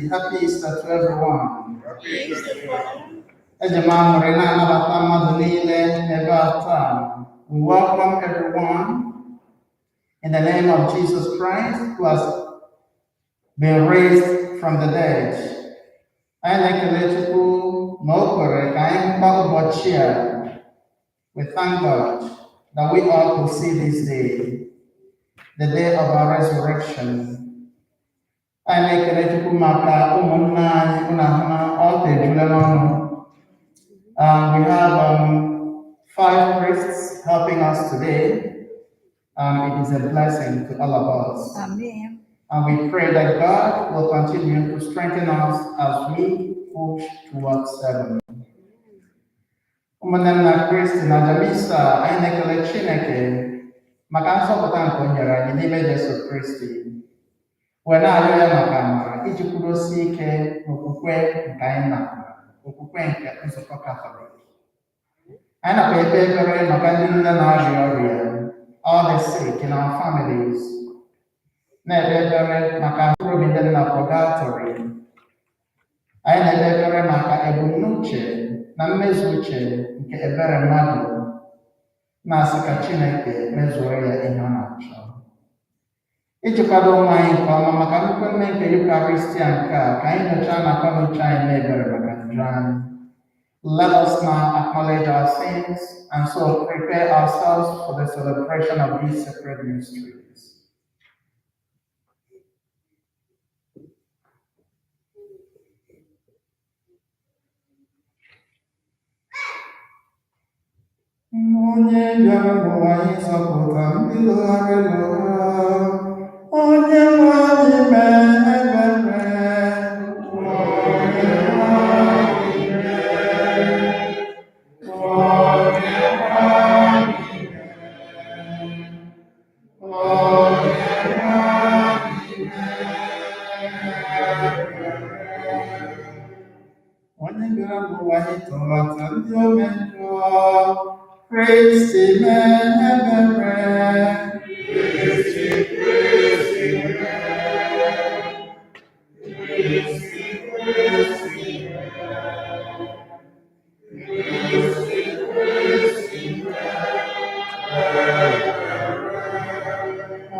Happy Easter to everyone. We welcome everyone in the name of Jesus Christ, who has been raised from the dead. We thank God that we all will see this day, the day of our resurrection. We have 5 priests helping us today. It is a blessing to all of us. Amen. And we pray that God will continue to strengthen us as we push towards heaven. Umunna Kristi na Jamisa anyị na-ekele Chineke maka nsọpụta nke o nyere anyị n'ime Jesu Kristi. Wee na-arịọ ya maka amara iji kwudosie ike n'okwukwe nke anyị nakwa okwukwe nke nzukọ Katọlik. Anyị nakwa ekpe ekpere maka ndị niile na-arịa ọrịa, all the sick in our families. Na-ekpe ekpere maka mkpụrụ obi ndị na purgatory. Anyị na-ekpe ekpere maka ebumnuche na mmezu uche nke ebere mmadụ, na-asị ka Chineke mezuo ya ihe ọ na-achọ. Iji kwado ụmụ anyị nke ọma maka nkwenye nke Eucharistia nke a, ka anyị nyochaa na akọnuche anyị na-ebere maka njọ anyị. Let us now acknowledge our sins and so prepare ourselves for the celebration of these sacred mysteries. Onye bịara n'ụwa anyị zọpụta ndị lụgharịrị ụgha, onye nwe anyị mee ebere, onye nwe anyị mee, onye nwe anyị mee, onye nwe anyị mee. Onye bịara n'ụwa anyị tọghata ndị omejọ, Kristi mee ebere. Kristi, Kristi mee. Kristi, Kristi mee. Kristi, Kristi mee.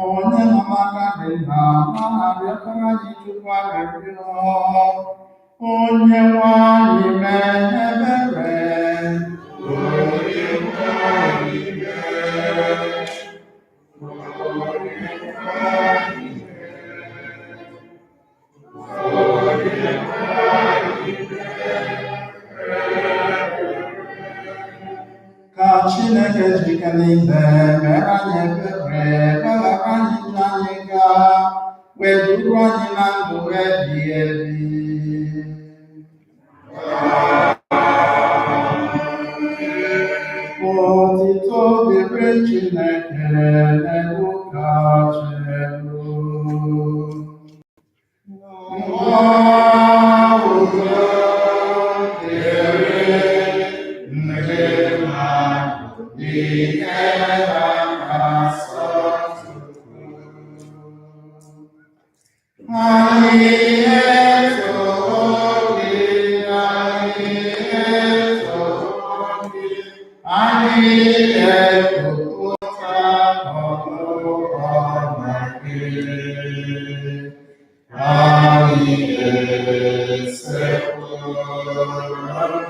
Onye nọ n'aka dị na na-arịọkara anyị Chukwu arịrịọ, onye nwe anyị mee ebere. Ka Chineke jike n'ime mere anyị ebere, gbaghara anyị njọ anyị gaa, wee duru anyị na ndụ ebighị ebi. Otito dịrị Chineke n'elu kachelu. Udo dịrị ndị mmadụ n'ihe ha na-asọtụrụ. Anyị eto gị, anyị eto gị, anyị ekwupụta ọnụọma gị, anyị esekpụrụ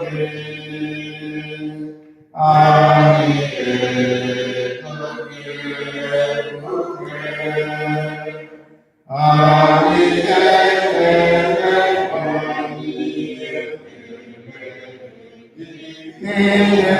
gị, anyị eto gị ebube, anyị ekele n'ihe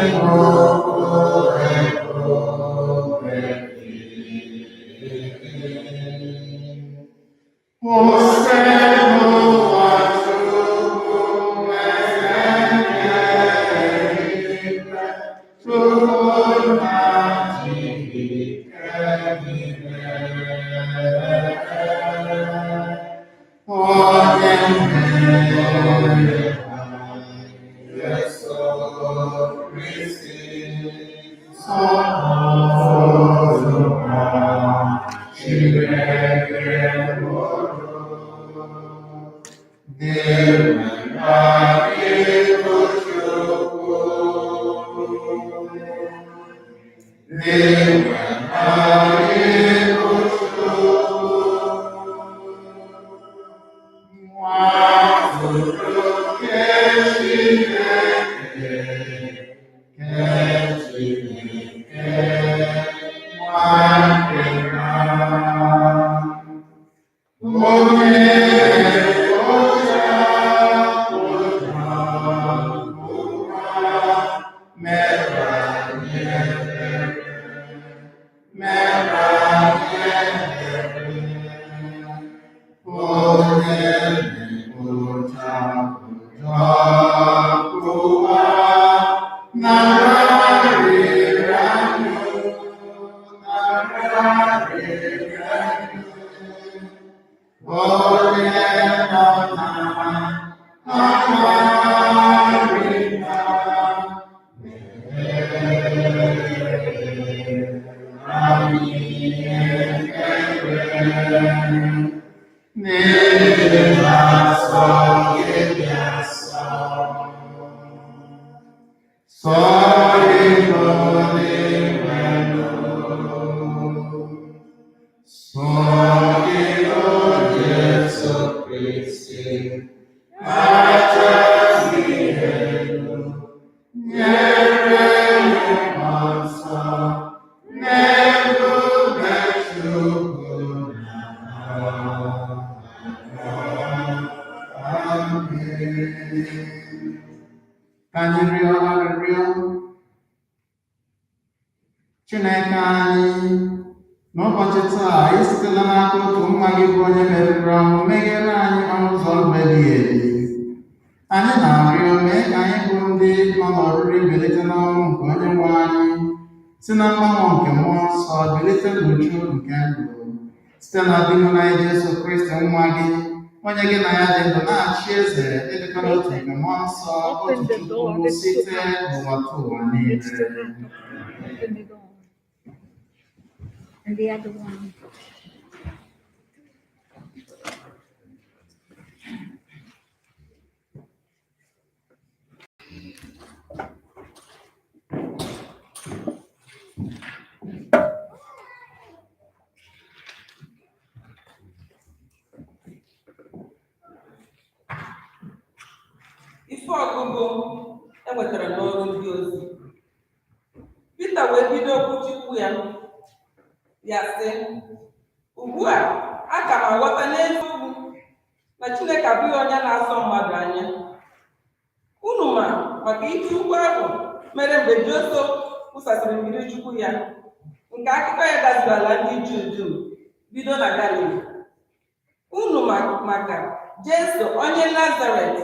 Chineke anyị, n'ụbọchị taa ị sitela n'aka otu nwa gị bụ onye meriri ọnwụ meghere anyị ọnụ ụzọ ndụ ebighị ebi. Anyị na-arịọ mee ka anyị bụ ndị nọ n'ọrịrị bilite n'ọnwụ nke onye nwe anyị, si na mgbanwe nke mmụọ nsọ bilite n'uju nke ndụ, site na biko na Jesu Kristi nwa gị, onye gị na ya dị ndụ na-achị eze ịdịkọ n'otu nke mmụọ nsọ, otu Chukwu site n'ụwa ụwa niile. And the other one. Ife ọgụgụ enwetara n'ọrụ ndị ozi. Pita wee bido okwuchukwu ya sị, ugbu a aga m aghọta n'eziokwu na Chineke abụghị onye na-asọ mmadụ anya. Unu ma maka ije ugwu ahụ mere mgbe Josef kwusasịrị mmiri chukwu ya, nke akụkọ ya gaziri ala ndị Juu dum bido na Galili. Unu maka Jesu onye Nazaret,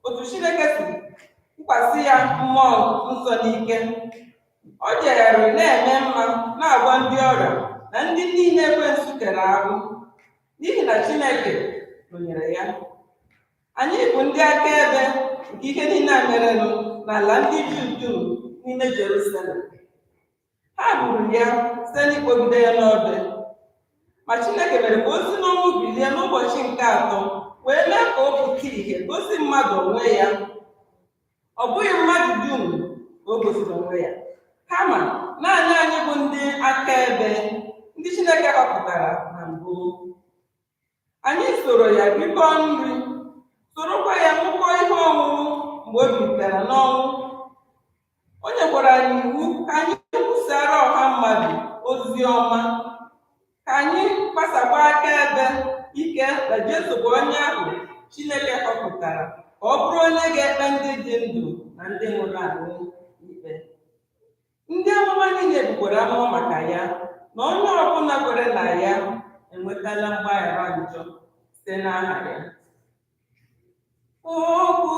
otu Chineke si tụkwasị ya mmụọ nsọ n'ike. O jere na-eme mma na-agwọ ndị ọrịa na ndị niile ekwensu kere agbụ, n'ihi na Chineke nọnyere ya. Anyị bụ ndị akaebe nke ihe niile a merenụ n'ala ndị Juu dum n'ime Jerusalem. Ha gburu ya site n'ikpogide ya n'obe, ma Chineke mere ka o si n'ọnwụ bilie n'ụbọchị nke atọ, wee mee ka ọ pụta ìhè gosi mmadụ onwe ya. Ọ bụghị mmadụ dum ka o gosiri onwe ya. kama naanị anyị bụ ndị akaebe, ndị Chineke họpụtara na mbụ. Anyị soro ya rikọọ nri, sorokwa ya ṅụkọ ihe ọṅụṅụ mgbe o bilitere n'ọnwụ. O nyekwara anyị iwu ka anyị kwusara ọha mmadụ ozi ọma, ka anyị gbasakwa akaebe ike na Jesu bụ onye ahụ Chineke họpụtara ka ọ bụrụ onye ga-ekpe ndị dị ndụ na ndị nwụrụ anwụ ikpe. Ndị amụma niile bukwara amụma maka ya na onye ọbụla kwere na ya enwetala mgbaghara njọ site n'aha ya. Okwu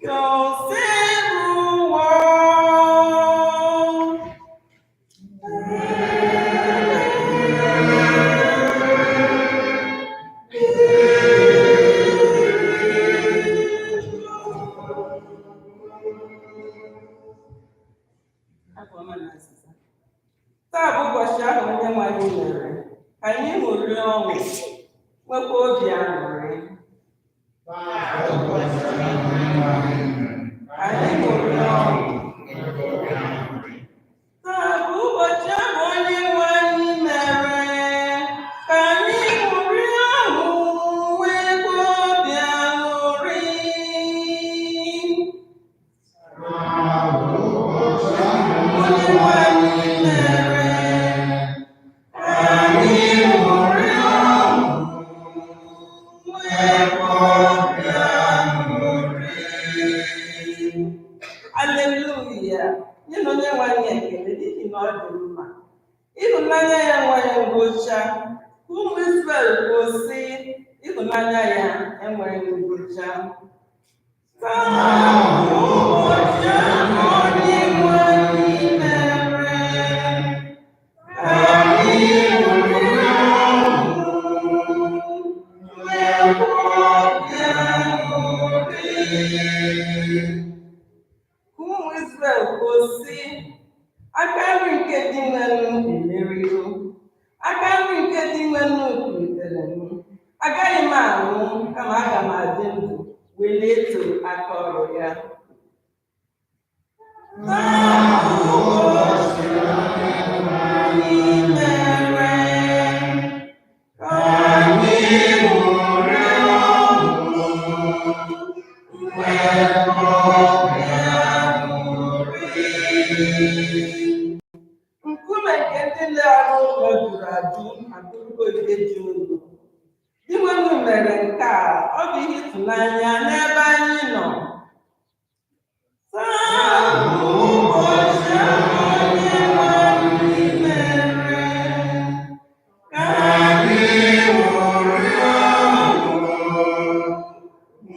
Yoseruwo. Taa bụ ụbọchị ahụ Onyenwe anyị mere ka anyị ṅụrie ọṅụ, nwekwa obi aṅụrị. Anyị ṅụrie ọṅụ. Taa bụ ụbọchị ahụ Onyenwe anyị mere ka anyị ṅụrie ọṅụ, nwekwa obi aṅụrị. Onyenwe anyị mere Aleluya! Nye na Onyenwe anyị ekele n'ihi na ọ dị mma. Ịhụnanya ya enweghị ngwụcha. Ụmụ Izrel kwuo sị, ịhụnanya ya enweghị ngwụcha. Taa bụ ụbọchị ahụ Onyenwe anyị mere ka anyị ṅụrie ọṅụ, nwekwa obi aṅụrị. Ụmụ Izrel kwuo sị, aka nri nke dị nwenụ emerigo, aka nri nke dị nwenụ kwulitere m. Agaghị m anwụ, kama aga m adị ndụ wee na-eto aka ọrụ ya. Taa bụ ụbọchị anyị mere ka anyị ṅụrie ọṅụ, nwekwa obi aṅụrị. Nkume nke ndị na-arụ ụlọ juru ajụ ma bụrụkwa ogige ji ụlọ. Di nwenu mere nke a, ọ bụ ihe ịtụnanya n'ebe anyị nọ. Taa bụ ụbọchị ahụ Onyenwe anyị mere ka anyị ṅụrie ọṅụ,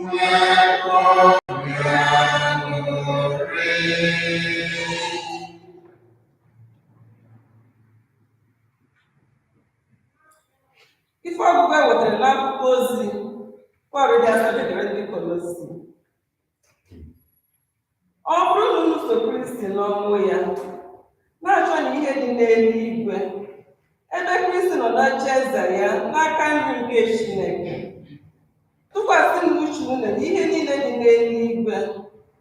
nwekwa obi aṅụrị. Ife ọgụgụ e wetara n'akwụkwọ ozi Pọl dị asọ degara ndị Kolosi. Ọ bụrụ na unu so Kristi n'ọnwụ ya, na-achọ na ihe dị n'eluigwe, ebe Kristi nọ n'ocheeze ya n'aka nri nke Chineke, tụkwasị uche unu na ihe niile dị n'eluigwe,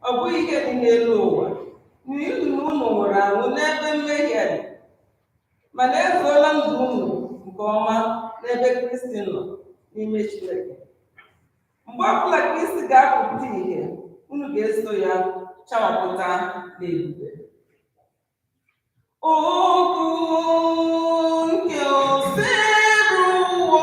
ọ bụghị ihe dị n'elu ụwa, n'ihi na unu nwụrụ anwụ n'ebe mmehie dị, mana ezuola ndụ unu nke ọma n'ebe Kristi nọ n'ime Chineke. Mgbe ọbụla Kristi ga-apụta ìhè, unu ga-eso ya chawapụta n'ebube. Okwu nke Oseruwo.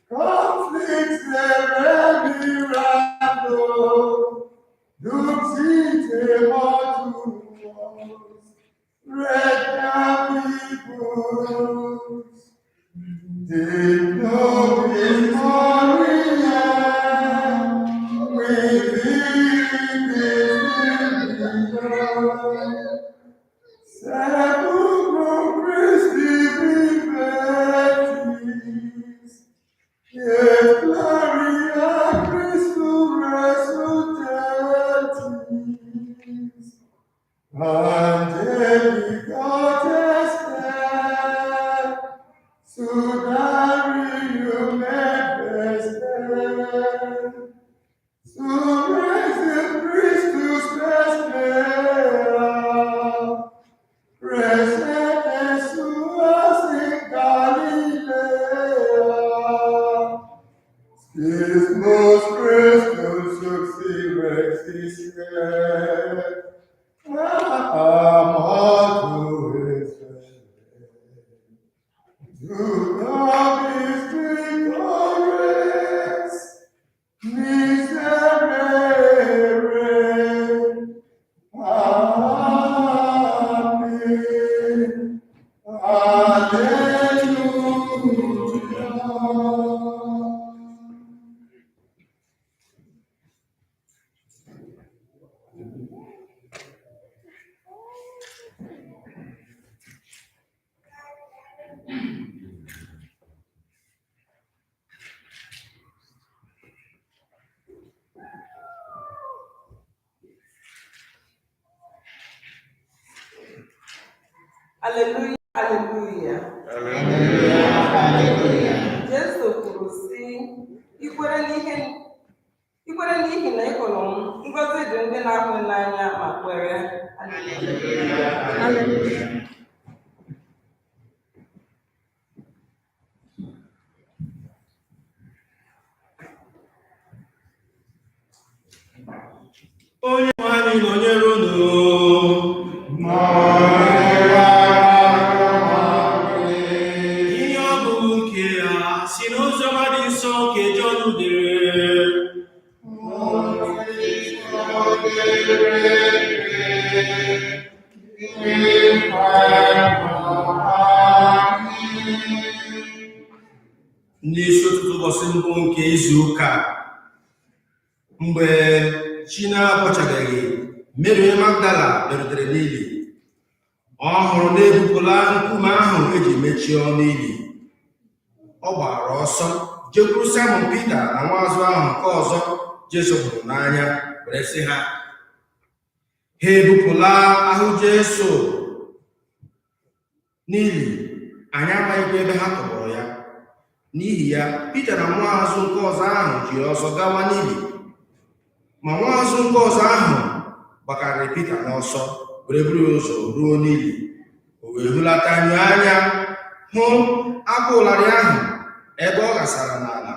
Conflicts never be rattled. Hallelujah, hallelujah. Jesu kwuru sị, ikwere n'ihi na ị hụrụ m, ngọzi dị ndị na-ahụ n'anya ma kwere. Hallelujah. Onye nwe anyị nọnyere unu. Ihe ọgụgụ nke ya si n'oziọma dị nsọ nke Jọn dere. N'isi ụtụtụ ụbọchị mbụ nke izu ụka, mgbe chi na-abọchabeghị, Mary onye Magdala bịarutere n'ili. Ọ hụrụ na ebupụla nkume ahụ eji mechie ọnụ ili. Ọ gbara ọsọ jekwuru Simon Pita na nwaazụ ahụ nke ọzọ Jesu hụrụ n'anya, were sị ha, ha ebupụla ahụ Jesu n'ili, anyị amaghịkwa ebe ha tọgbọrọ ya. N'ihi ya, Pita na nwaazụ nke ọzọ ahụ ji ọsọ gawa n'ili. Ma nwaazụ nke ọzọ ahụ gbakarịrị Pita n'ọsọ, were buru ụzọ ruo n'ili. O wee hulata anya hụ akwa ụlarị ahụ ebe ọ ghasara n'ala,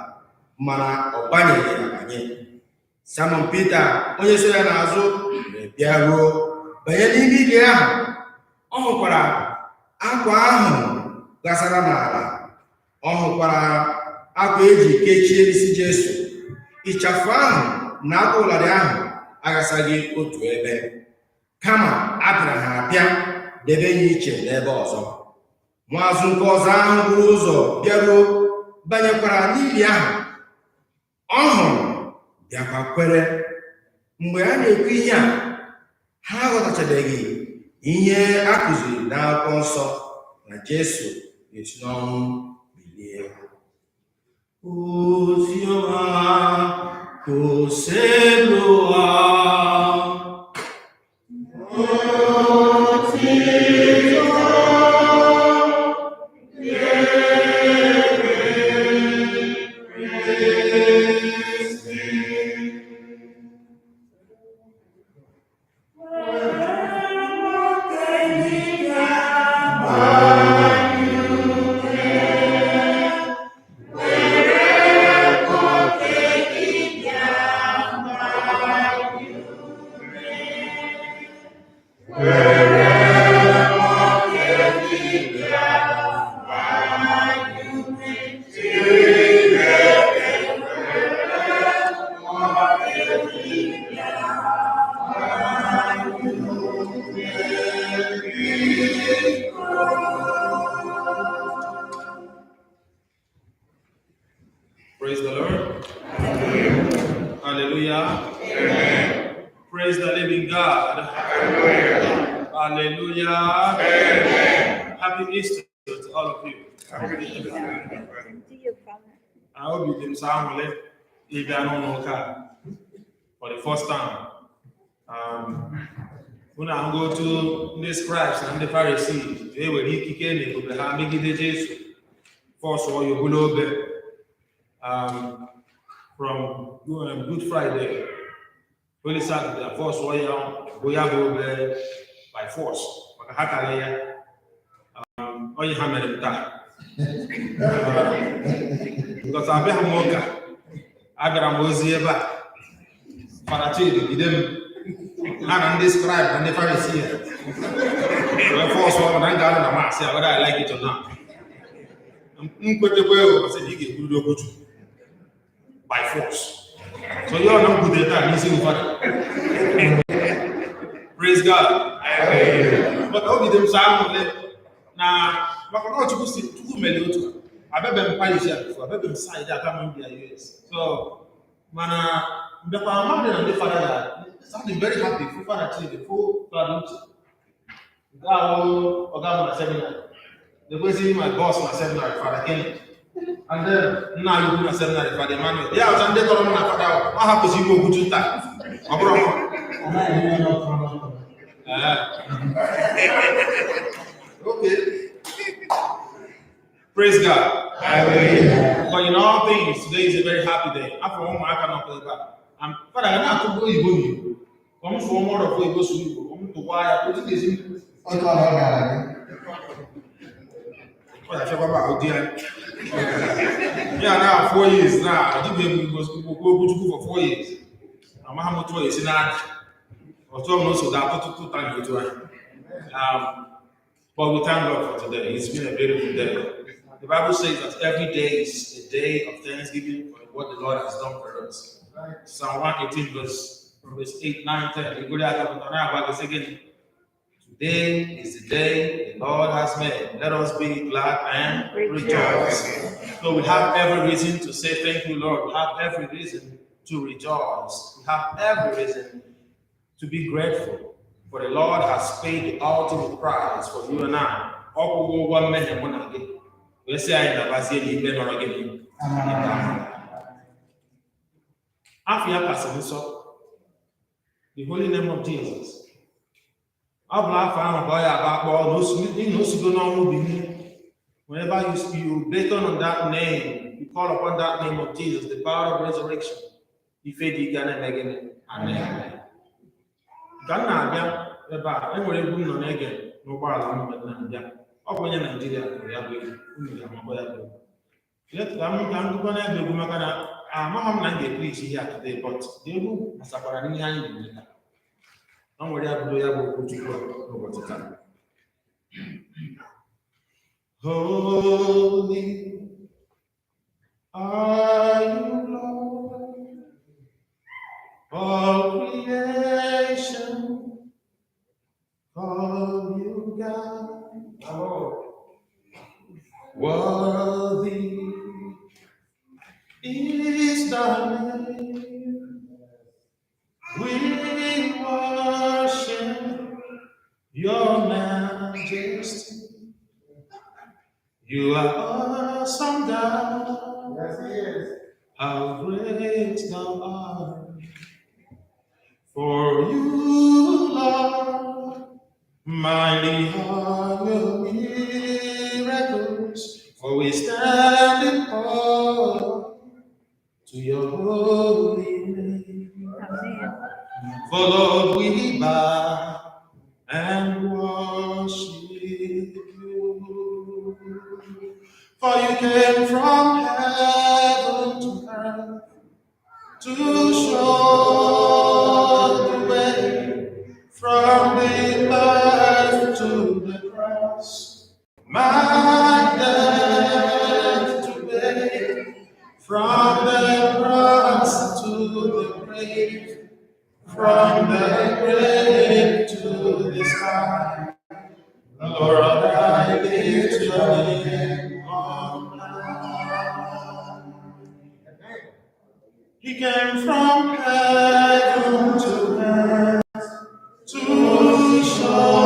mana ọ banyeghị abanye. Simon Pita, onye so ya n'azụ, wee bịaruo banye n'ime ili ahụ. Ọ hụkwara akwa ahụ ghasara n'ala. Ọ hụkwara akwa eji kechie isi Jesu. Ịchafụ ahụ na akwa ụlarị ahụ aghasaghị otu ebe, kama a pịara ha apịa, debe ya iche n'ebe ọzọ. Nwaazụ nke ọzọ ahụ buru ụzọ bịaruo, banyekwara n'ili ahụ. Ọ hụrụ, bịakwa kwere. Mgbe a na-ekwu ihe a, ha aghọtachabeghị ihe a kụziri n'akwụkwọ nsọ na Jesu ga-esi n'ọnwụ bilie. Oziọma Koseloa. Praise the Lord. Hallelujah. Amen. Praise the living God. Hallelujah. Hallelujah. Amen. Happy Easter to all of you. Happy Easter. To you, Father. I hope you did sound for the first time. When I go to the scribes and the Pharisees, they were kicking the Jesus. First of all, you go from Good Friday, Holy Saturday, first one we have go by force. Only hammer because I be hamoka. agara m ozi ebe a Father Chidi bide m ha na ndị scribe na ndị Pharisee wee force ọbụ na m ga-anọ na maasị ya whether I like it or not. M kwetekwa ego sị na ị ga-ekwuriri okwu Chukwu by force. So you are not good at that. You see, praise God. But how did them sound? Now, but how to see two million? I bet them pay before. I bet them side that come in the US. So, man, the father and the father something very happy for father to the full father. Go na seminar. The way see my boss na seminar, Father Kenny. And then now you do a seminary for the manual. Yeah, I was on the door. I have to see you go to that. Okay. Praise God. But in all things, today is a very happy day. After one, I cannot play back. I'm Father, I'm not to go Igbo. Come from more of Igbo to Igbo. Come to why I put this in. What I talk about here. Yeah, now 4 years now. I did go for 4 years. I'm not to is in that. Or to also that 2 times to but we thank God for today. It's been a beautiful day. The Bible says that every day is a day of thanksgiving for what the Lord has done for us. Psalm 118 verse 8, 9, 10. Again. Today is the day the Lord has made. Let us be glad and rejoice. So we have every reason to say thank you, Lord. We have every reason to rejoice. We have every reason to be grateful. For the Lord has paid the ultimate price for you and I. The holy name of Jesus. Whenever you beckon on that name, you call upon that name of Jesus, the power of resurrection. Amen. Holy are you, Lord, all creation, call you God. Worthy is thy name. We worship your majesty. You are awesome, God. Yes, He is. How great thou art. For you, Lord, mighty are your miracles. For we stand in awe to your holy name. Amen. For Lord, we bow and worship you. For you came from heaven to earth to show the way from the earth to the cross. My death to pay, from the cross to the grave, from the grave to the sky. Lord, I lift your name on high. He came from heaven to earth to show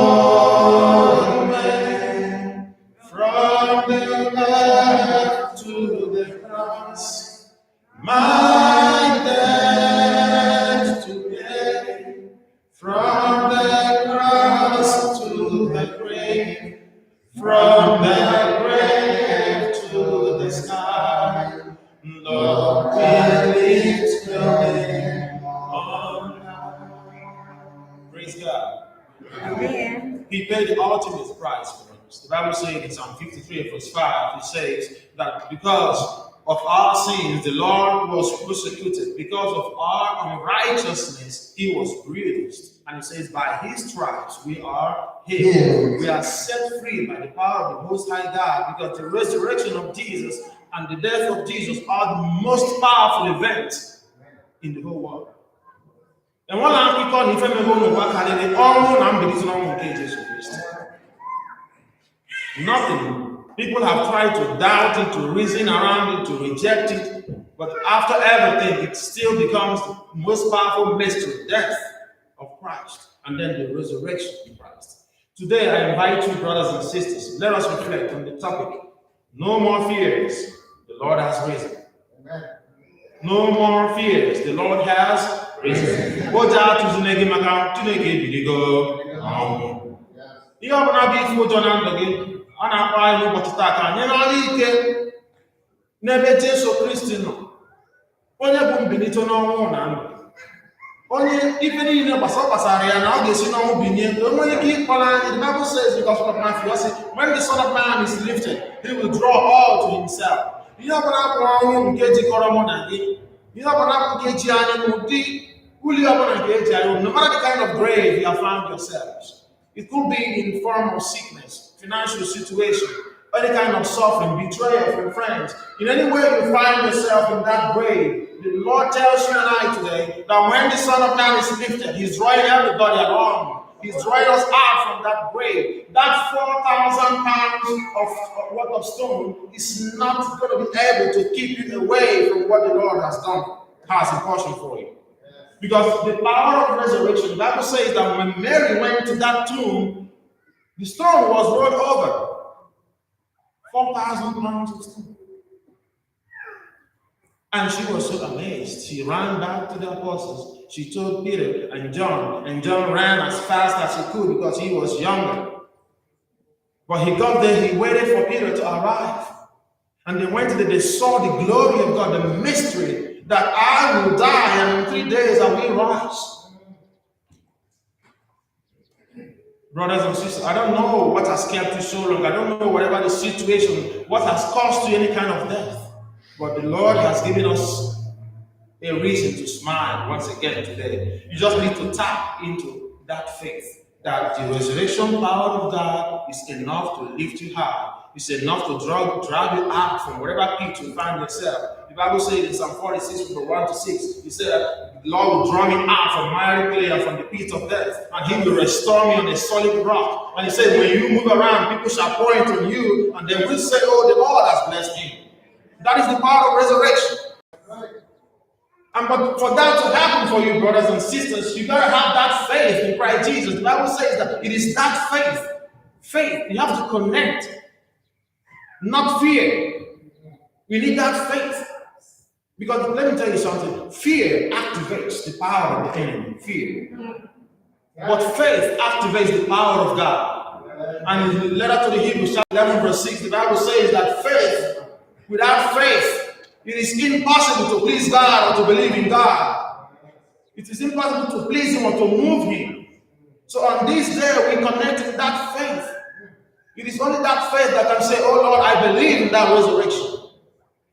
the way from the earth to the cross. My death to pay, from the cross to the grave, from the grave to the sky. Lord, we lift your name on high. Praise God. Amen. He paid the ultimate price for us. The Bible says in Psalm 53 verse 5, it says that because of our sins, the Lord was persecuted. Because of our unrighteousness, he was bruised. And it says, by his stripes we are healed. We are set free by the power of the Most High God, because the resurrection of Jesus and the death of Jesus are the most powerful events in the whole world. And one of people if I'm going to work at it, nothing. People have tried to doubt it, to reason around it, to reject it, but after everything, it still becomes the most powerful mystery, death of Christ, and then the resurrection of Christ. Today, I invite you, brothers and sisters, let us reflect on the topic. No more fears, the Lord has risen. Amen. No more fears, the Lord has risen. A na-akpọ anyị n'ụbọchị taa ka anyị nara ike n'ebe Jesu Kristi nọ, onye bụ mbilite n'ọnwụ na ndụ, onye ife niile gbasara ya na ọ ga-esi n'ọnwụ binie, onye ike ịkpọrọ anyị. The Bible says, because of Matthew, when the Son of Man is lifted, he will draw all to himself. Ihe ọbụla bụ ọnwụ nke jikọrọ mụ na gị, ihe ọbụla bụ nke ji anyị n'ụdị uli ọbụla nke eji anyị, no matter the kind of grave you have found yourselves. It could be in the form of sickness, financial situation, any kind of suffering, betrayal from friends. In any way you find yourself in that grave, the Lord tells you and I today that when the Son of Man is lifted, he's drawing everybody along. He's drawing us out from that grave. That 4,000 pounds of worth of stone is not going to be able to keep you away from what the Lord has done, has a portion for you. Because the power of resurrection, the Bible says that when Mary went to that tomb, the stone was rolled over. 4,000 pounds of stone. And she was so amazed. She ran back to the apostles. She told Peter and John ran as fast as he could because he was younger. But he got there, he waited for Peter to arrive. And they went there, they saw the glory of God, the mystery that I will die and in 3 days I will rise. Brothers and sisters, I don't know what has kept you so long. I don't know whatever the situation, what has caused you any kind of death. But the Lord has given us a reason to smile once again today. You just need to tap into that faith that the resurrection power of God is enough to lift you high. It's enough to drag you out from whatever pit you find yourself. The Bible says in Psalm 46, from 1 to 6, he said, the Lord will draw me out from miry clay and from the pit of death, and he will restore me on a solid rock. And he said, when you move around, people shall point on you, and they will say, oh, the Lord has blessed me. That is the power of resurrection. And but for that to happen for you, brothers and sisters, you gotta have that faith in Christ Jesus. The Bible says that it is that faith. Faith. You have to connect, not fear. You need that faith. Because let me tell you something. Fear activates the power of the enemy. Fear. But faith activates the power of God. And in the letter to the Hebrews, chapter 11, verse 6, the Bible says that faith, without faith, it is impossible to please God or to believe in God. It is impossible to please him or to move him. So on this day, we connect in that faith. It is only that faith that can say, oh Lord, I believe in that resurrection.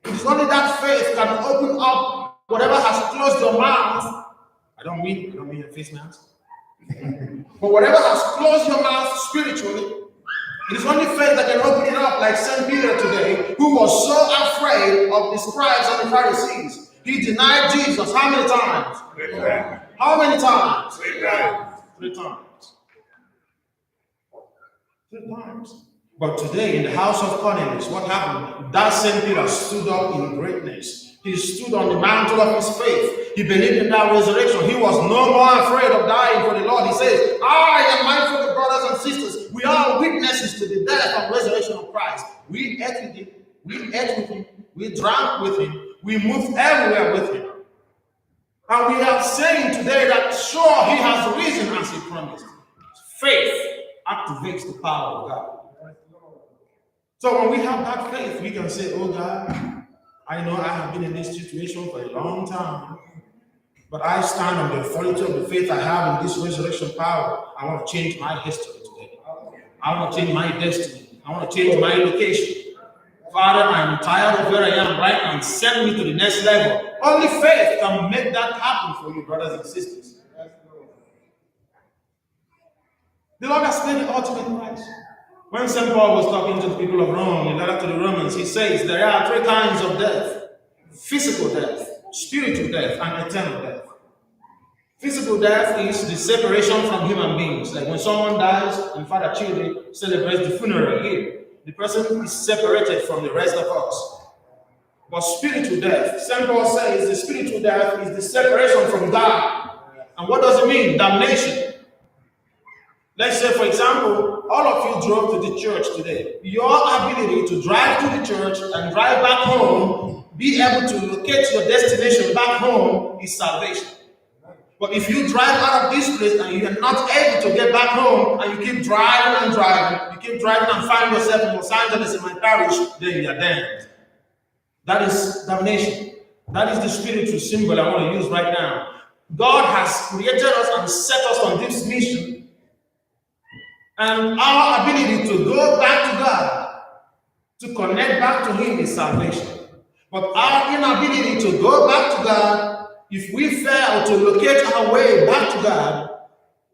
It is only that faith can open up whatever has closed your mouth. I don't mean your face mask. But whatever has closed your mouth spiritually, it is only faith that can open it up, like St. Peter today, who was so afraid of the scribes and the Pharisees. He denied Jesus how many times? 3 times. How many times? 3 times. 3 times. 3 times. But today, in the house of Cornelius, what happened? That St. Peter stood up in greatness. He stood on the mantle of his faith. He believed in that resurrection. He was no more afraid of dying for the Lord. He says, I am mindful of brothers and sisters. We are witnesses to the death and resurrection of Christ. We ate with him. We ate with him. We drank with him. We moved everywhere with him. And we are saying today that sure, he has risen as he promised. Faith activates the power of God. So when we have that faith, we can say, oh God, I know I have been in this situation for a long time, but I stand on the authority of the faith I have in this resurrection power. I want to change my history today. I want to change my destiny. I want to change my location. Father, I'm tired of where I am right now, and send me to the next level. Only faith can make that happen for you, brothers and sisters. The Lord has paid the ultimate price. When St. Paul was talking to the people of Rome, in letter to the Romans, he says there are 3 kinds of death: physical death, spiritual death, and eternal death. Physical death is the separation from human beings. Like when someone dies, and Father Chile celebrates the funeral here, the person is separated from the rest of us. But spiritual death, St. Paul says the spiritual death is the separation from God. And what does it mean? Damnation. Let's say, for example, all of you drove to the church today. Your ability to drive to the church and drive back home, be able to locate your destination back home, is salvation. But if you drive out of this place and you are not able to get back home, and you keep driving and driving, you keep driving and find yourself in Los Angeles in my parish, then you are damned. That is damnation. That is the spiritual symbol I want to use right now. God has created us and set us on this mission. And our ability to go back to God, to connect back to Him, is salvation. But our inability to go back to God, if we fail to locate our way back to God,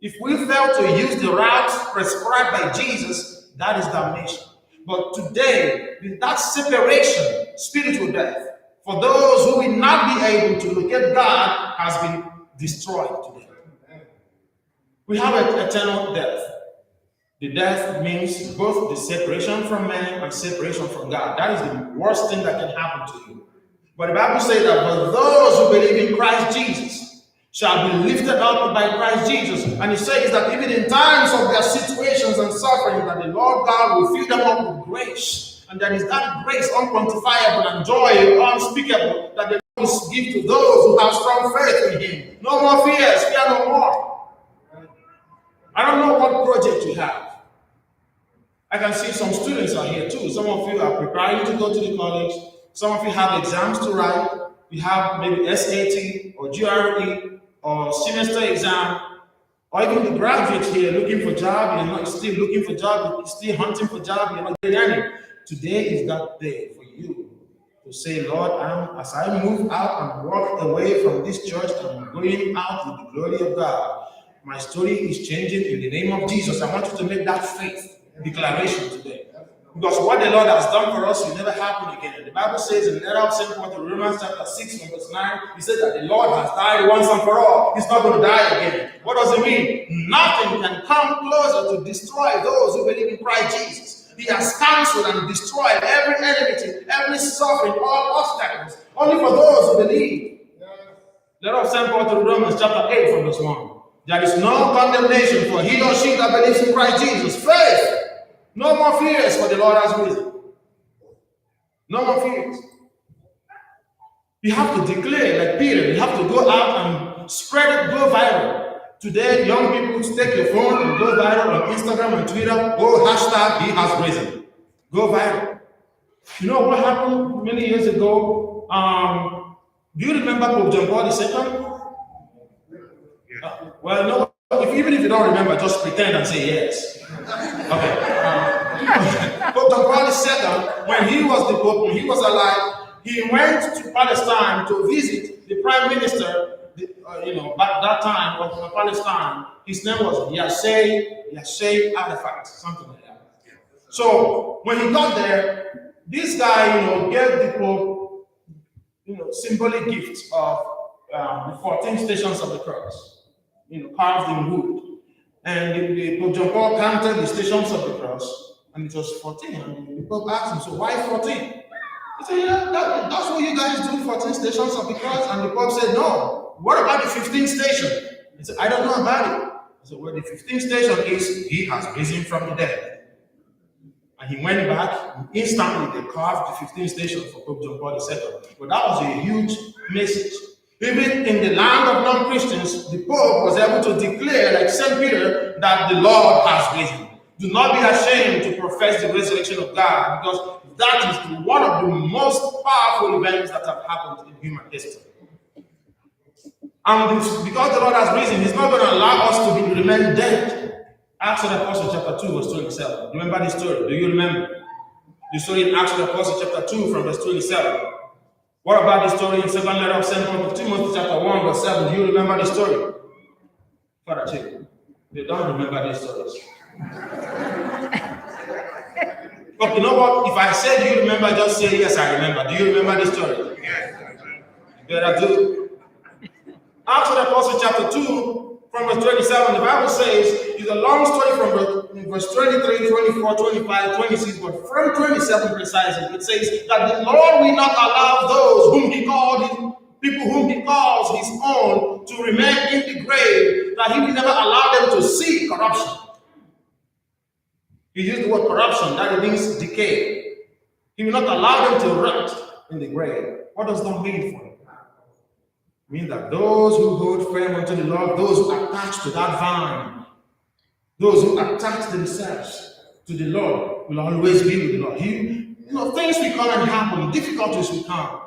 if we fail to use the route prescribed by Jesus, that is damnation. But today, that separation, spiritual death, for those who will not be able to locate God, has been destroyed today. We have an eternal death. The death means both the separation from man and separation from God. That is the worst thing that can happen to you. But the Bible says that for those who believe in Christ Jesus shall be lifted up by Christ Jesus. And it says that even in times of their situations and suffering, that the Lord God will fill them up with grace. And that is that grace unquantifiable and joy unspeakable that the Lord will give to those who have strong faith in Him. No more fears, fear no more. I don't know what project you have. I can see some students are here too. Some of you are preparing to go to the college. Some of you have exams to write. You have maybe SAT or GRE or semester exam, or even the graduates here looking for job. You're not still looking for job. You're still hunting for job. You're not getting any. Today is that day for you to say, Lord, as I move out and walk away from this church, I'm going out with the glory of God. My story is changing in the name of Jesus. I want you to make that faith declaration today. Because what the Lord has done for us will never happen again. The Bible says in the letter of St. Paul to Romans chapter 6 verse 9, he said that the Lord has died once and for all. He's not going to die again. What does it mean? Nothing can come closer to destroy those who believe in Christ Jesus. He has cancelled and destroyed every enmity, every suffering, all obstacles, only for those who believe. Letter of St. Paul to Romans chapter 8 from verse 1. There is no condemnation for he or she that believes in Christ Jesus. Faith. No more fears, for the Lord has risen. No more fears. You have to declare, like Peter, you have to go out and spread it, go viral. Today, young people take your phone and go viral on Instagram and Twitter. Go hashtag he has risen. Go viral. You know what happened many years ago? Do you remember Pope John Paul II? Well, no. Even if you don't remember, just pretend and say yes. Okay. Pope John Paul II, when he was the Pope, when he was alive, he went to Palestine to visit the Prime Minister. Back that time of Palestine, his name was Yasser Arafat, something like that. So when he got there, this guy, gave the Pope, symbolic gifts of the 14 stations of the cross. Carved in wood. And the Pope John Paul counted the stations of the cross, and it was 14. And the Pope asked him, so why 14? He said, yeah, that's what you guys do, 14 stations of the cross. And the Pope said, no, what about the 15th station? He said, I don't know about it. He said, well, the 15th station is, he has risen from the dead. And he went back, and instantly they carved the 15th station for Pope John Paul II. But that was a huge message. Even in the land of non-Christians, the Pope was able to declare, like St. Peter, that the Lord has risen. Do not be ashamed to profess the resurrection of God, because that is one of the most powerful events that have happened in human history. And because the Lord has risen, He's not going to allow us to remain dead. Acts of the Apostles chapter 2 verse 27. Remember the story? Do you remember? The story in Acts of the Apostles chapter 2 from verse 27. What about the story in second letter of St. Paul to Timothy chapter 1 verse 7? Do you remember the story? Father Chief, they don't remember these stories. But you know what? If I say, do you remember, just say, yes, I remember. Do you remember the story? Yes. You better do. Acts of the Apostles chapter 2, from verse 27, the Bible says, it's a long story from verse 23, 24, 25, 26, but from 27 precisely, it says that the Lord will not allow those whom he called, people whom he calls his own, to remain in the grave, that he will never allow them to see corruption. He used the word corruption, that it means decay. He will not allow them to rot in the grave. What does that mean for him? It means that those who hold firm unto the Lord, those who attach to that vine, those who attach themselves to the Lord will always be with the Lord. Things will come and happen, difficulties will come,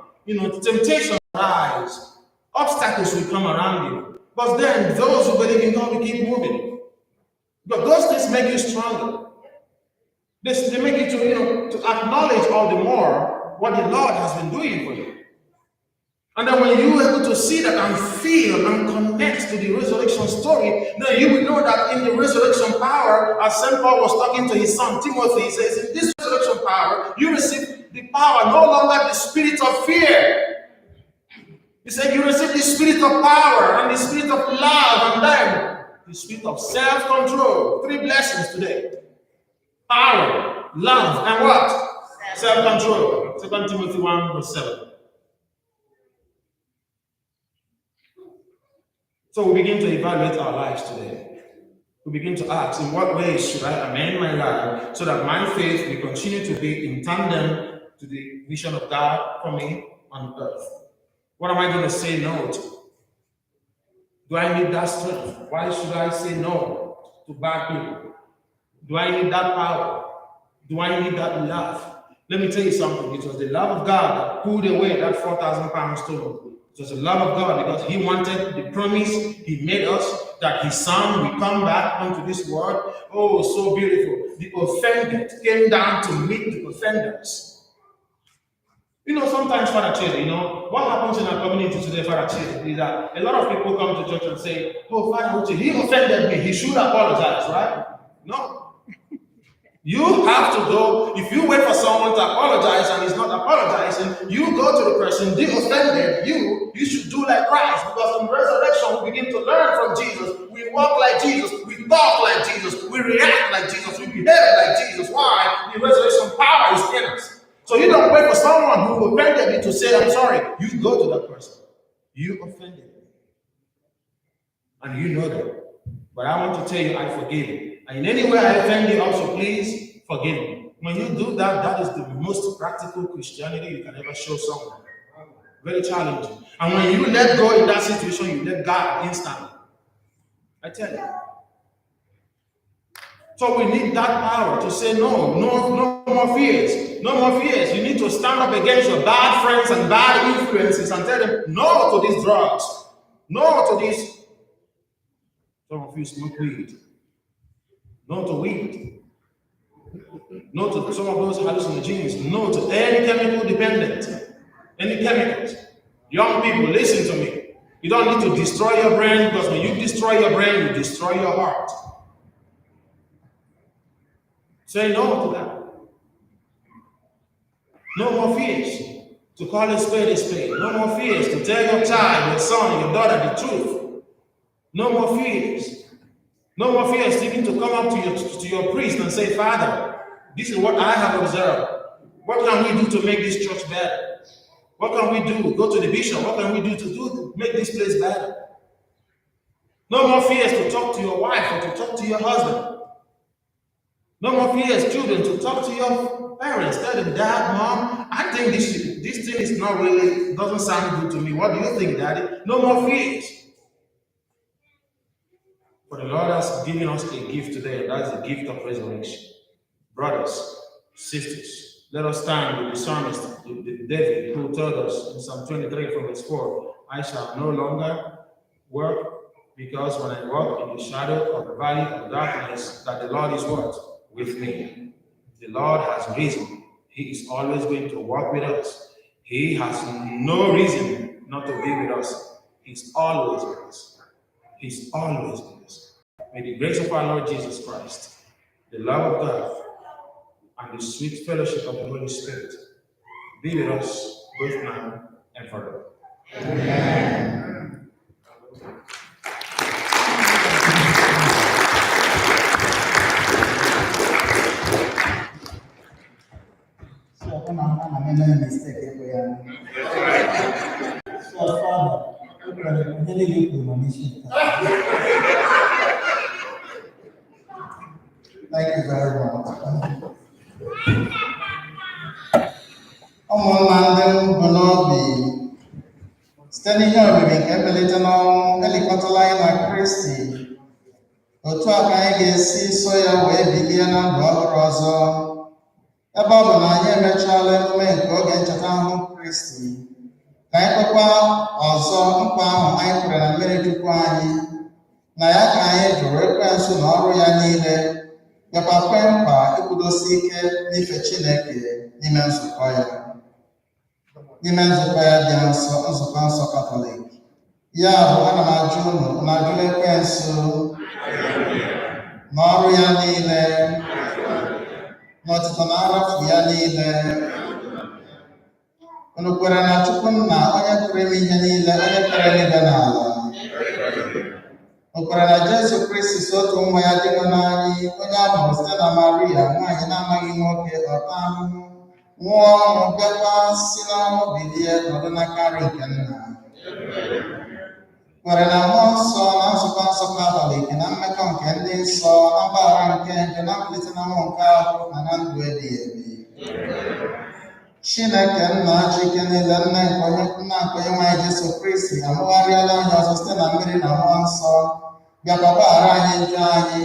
temptations rise, obstacles will come around you. But then those who believe in God will keep moving. But those things make you stronger. They make you to acknowledge all the more what the Lord has been doing for you. And then when you are able to see that and feel and connect to the resurrection story, then you will know that in the resurrection power, as St. Paul was talking to his son Timothy, he says, in this resurrection power, you receive the power, no longer the spirit of fear. He said, you receive the spirit of power and the spirit of love, and then the spirit of self-control. 3 blessings today. Power, love, and what? Self-control. 2 Timothy 1 verse 7. So we begin to evaluate our lives today. We begin to ask, in what ways should I amend my life so that my faith will continue to be in tandem to the vision of God for me on earth? What am I going to say no to? Do I need that strength? Why should I say no to bad people? Do I need that power? Do I need that love? Let me tell you something. It was the love of God that pulled away that 4,000-pound stone. It was the love of God because he wanted the promise he made us that his son will come back onto this world. Oh, so beautiful. The offended came down to meet the offenders. Sometimes, Father Chase, what happens in our community today, Father Chase, is that a lot of people come to church and say, oh, Father Chase, he offended me. He should apologize, right? No. You have to go, if you wait for someone to apologize and he's not apologizing, you go to the person, they offended you should do like Christ, because in resurrection we begin to learn from Jesus. We walk like Jesus, we talk like Jesus, we react like Jesus, we behave like Jesus. Why? The resurrection power is in us. So you don't wait for someone who offended you to say, I'm sorry. You go to that person. You offended me. And you know that. But I want to tell you, I forgive you. And in any way I offend you, also please forgive me. When you do that, that is the most practical Christianity you can ever show someone. Very challenging. And when you let go in that situation, you let God instantly. I tell you. So we need that power to say no more fears. No more fears. You need to stand up against your bad friends and bad influences and tell them no to these drugs. No to this. Some of you smoke weed. No to weed. No to some of those hallucinogens. No to any chemical dependent. Any chemicals. Young people, listen to me. You don't need to destroy your brain, because when you destroy your brain, you destroy your heart. Say no to that. No more fears to call a spade a spade. No more fears to tell your child, your son, your daughter the truth. No more fears. No more fears even to come up to your priest and say, Father, this is what I have observed. What can we do to make this church better? What can we do? Go to the bishop. What can we do to make this place better? No more fears to talk to your wife or to talk to your husband. No more fears, children, to talk to your parents. Tell them, Dad, Mom, I think this thing is not really, doesn't sound good to me. What do you think, Daddy? No more fears. For the Lord has given us a gift today, and that is the gift of resurrection. Brothers, sisters, let us stand with the psalmist, David, who told us in Psalm 23 from verse 4, I shall no longer work, because when I walk in the shadow of the valley of darkness, that the Lord is what? With me. The Lord has risen. He is always going to walk with us. He has no reason not to be with us. He's always with us. He's always with us. May the grace of our Lord Jesus Christ, the love of God, and the sweet fellowship of the Holy Spirit be with us both now and forever. Amen. So, I'm a mistake here. So, Father, I'm really good for mission. Thank you very much. Ụmụnna ndị mbụ n'obi site n'ihe omimi nke mmelite n'ọnwụ elikọtala anyị na Kristi, otu a ka anyị ga-esi so ya wee bilie na ndụ ọhụrụ ọzọ. Ebe ọ bụ na anyị emechaala emume nke oge ncheta ahụ Kristi, ka anyị kwekwa ọzọ nkwa ahụ anyị kwere na mmiri Chukwu anyị, na ya ka anyị jụrụ ekwensu na ọrụ ya niile, bịakwa kwe nkwa ikwudosi ike n'ife Chineke n'ime nzukọ ya. N'ime nzukọ ya dị nsọ, nzukọ nsọ Katọlik. Ya bụ, ana m ajụ unu na-ajụla ekwensu na ọrụ ya niile, na ọtụtụ na arafu ya niile. Unu kwere na Chukwu Nna, onye pụrụ ime ihe niile, onye kere n'ebe n'ala. Unu kwere na Jesu Kristi si otu nwa ya dị n'anyị, onye a mụrụ site na Maria, nwaanyị na-amaghị nwoke, ọta ahụhụ, nwụọ ọnwụ, bịakwa si n'ọnwụ bilie, nọdụ n'aka nri nke Nna. Kwere na mmụọ nsọ, na nzukọ nsọ Katọlik, na mmekọ nke ndị nsọ, na mgbaghara nke njọ, na mbilite n'ọnwụ nke ahụ, na na ndụ ebighị ebi. Chineke Nna ji ike niile, nna nke onye nwanyị Jesu Kristi, amụgharịala anyị ọzọ site na mmiri na mmụọ nsọ, bịakwa gbaghara anyị njọ anyị,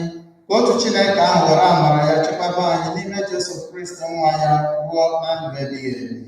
ka otu Chineke ahụ were amara ya chekwaba anyị n'ime Jesu Kristi nwa ya ruo na ndụ ebighị ebi.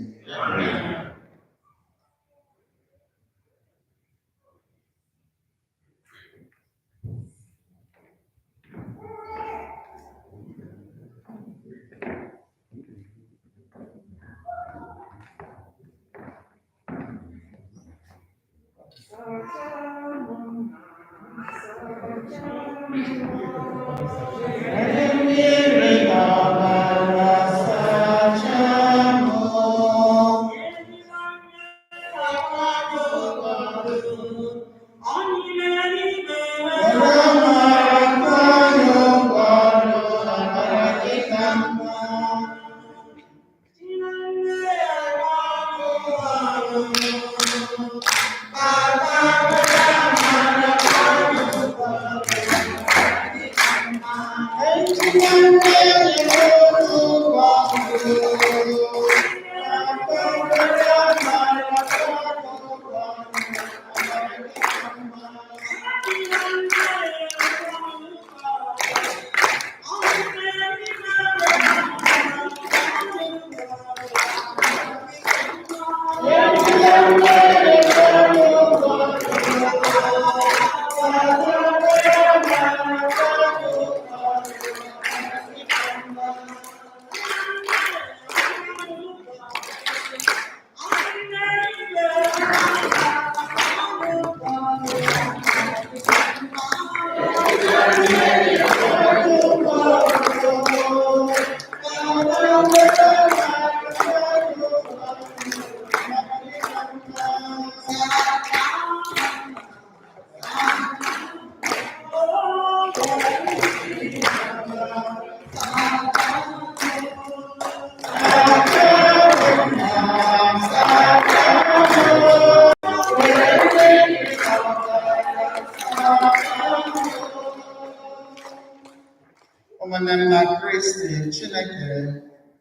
Ụmụnne m na Kristi, Chineke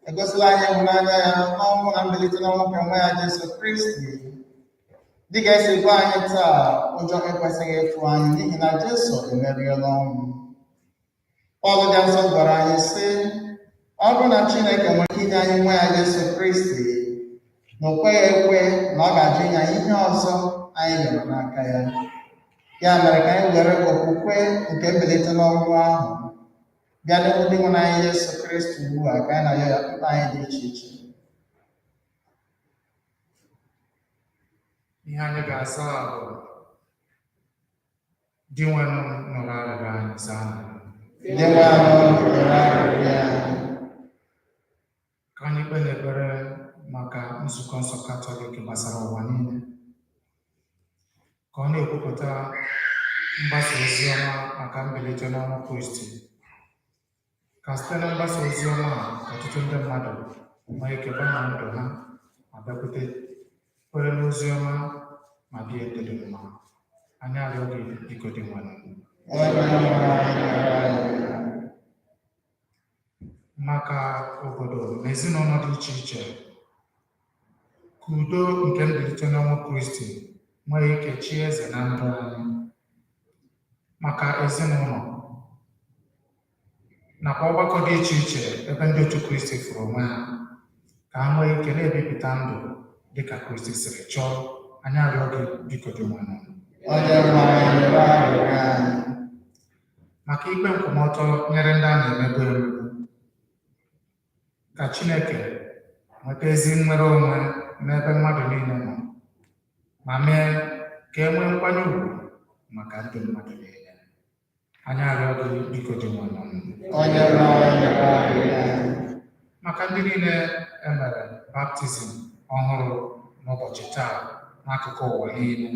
egosila anyị ịhụnanya ya n'ọnwụ na mbilite n'ọnwụ nke nwa ya Jesu Kristi. Dịka esi gwa anyị taa, ụjọ ekwesịghị ịtụ anyị n'ihi na Jesu emeriela ọnwụ. Pọl dị nsọ gwara anyị sị, ọ bụrụ na Chineke nwere ike inye anyị nwa ya Jesu Kristi, na o kweghị ekwe na ọ ga-ajụ inye anyị ihe ọzọ anyị nyere n'aka ya. Ya mere ka anyị were okwukwe nke mbilite n'ọnwụ ahụ bịa n'ihu ndị nwere anyị Jesu Kristi ugbu a, ka anyị na ya mkpa anyị dị iche iche. ihe anyị ga-asa bụ di nwe m nụrụ arịrịọ anyị zaa anyị. Ndị nwe ahụ nụrụ arịrịọ anyị. Ka anyị kpee n'ekpere maka nzukọ nsọ Katọlik gbasara ụwa niile, ka ọ na-ekwupụta mgbasa ozi ọma maka mbilite n'ọnwụ Kristi, ka site na mgbasa ozi ọma a ọtụtụ ndị mmadụ nwee ike gbanwee ndụ ha ma bịakwute kwere n'ozi ọma ma bie ndụ dị mma. Anyị arịọ gị biko dị nwanne maka obodo na ezinụlọ dị iche iche, ka udo nke mbilite n'ọnwụ Kristi nwee ike chi eze na ndụ anyị, maka ezinụlọ nakwa ọgbakọ dị iche iche ebe ndị otu Kristi fụrụ onwe ha, ka ha nwee ike na-ebipụta ndụ dịka Kristi siri chọọ. Anyị arịọ gị biko dị nwanne maka ikpe nkwụmọtọ nyere ndị a na-emegbu emegbu, ka Chineke nweta ezi nnwere onwe n'ebe mmadụ niile nọ, ma mee ka e nwee nkwanye ùgwù maka ndị mmadụ niile. Anyị arịọ gị biko dị nwanne maka ndị niile emere baptizim ọhụrụ n'ụbọchị taa n'akụkụ ụwa niile,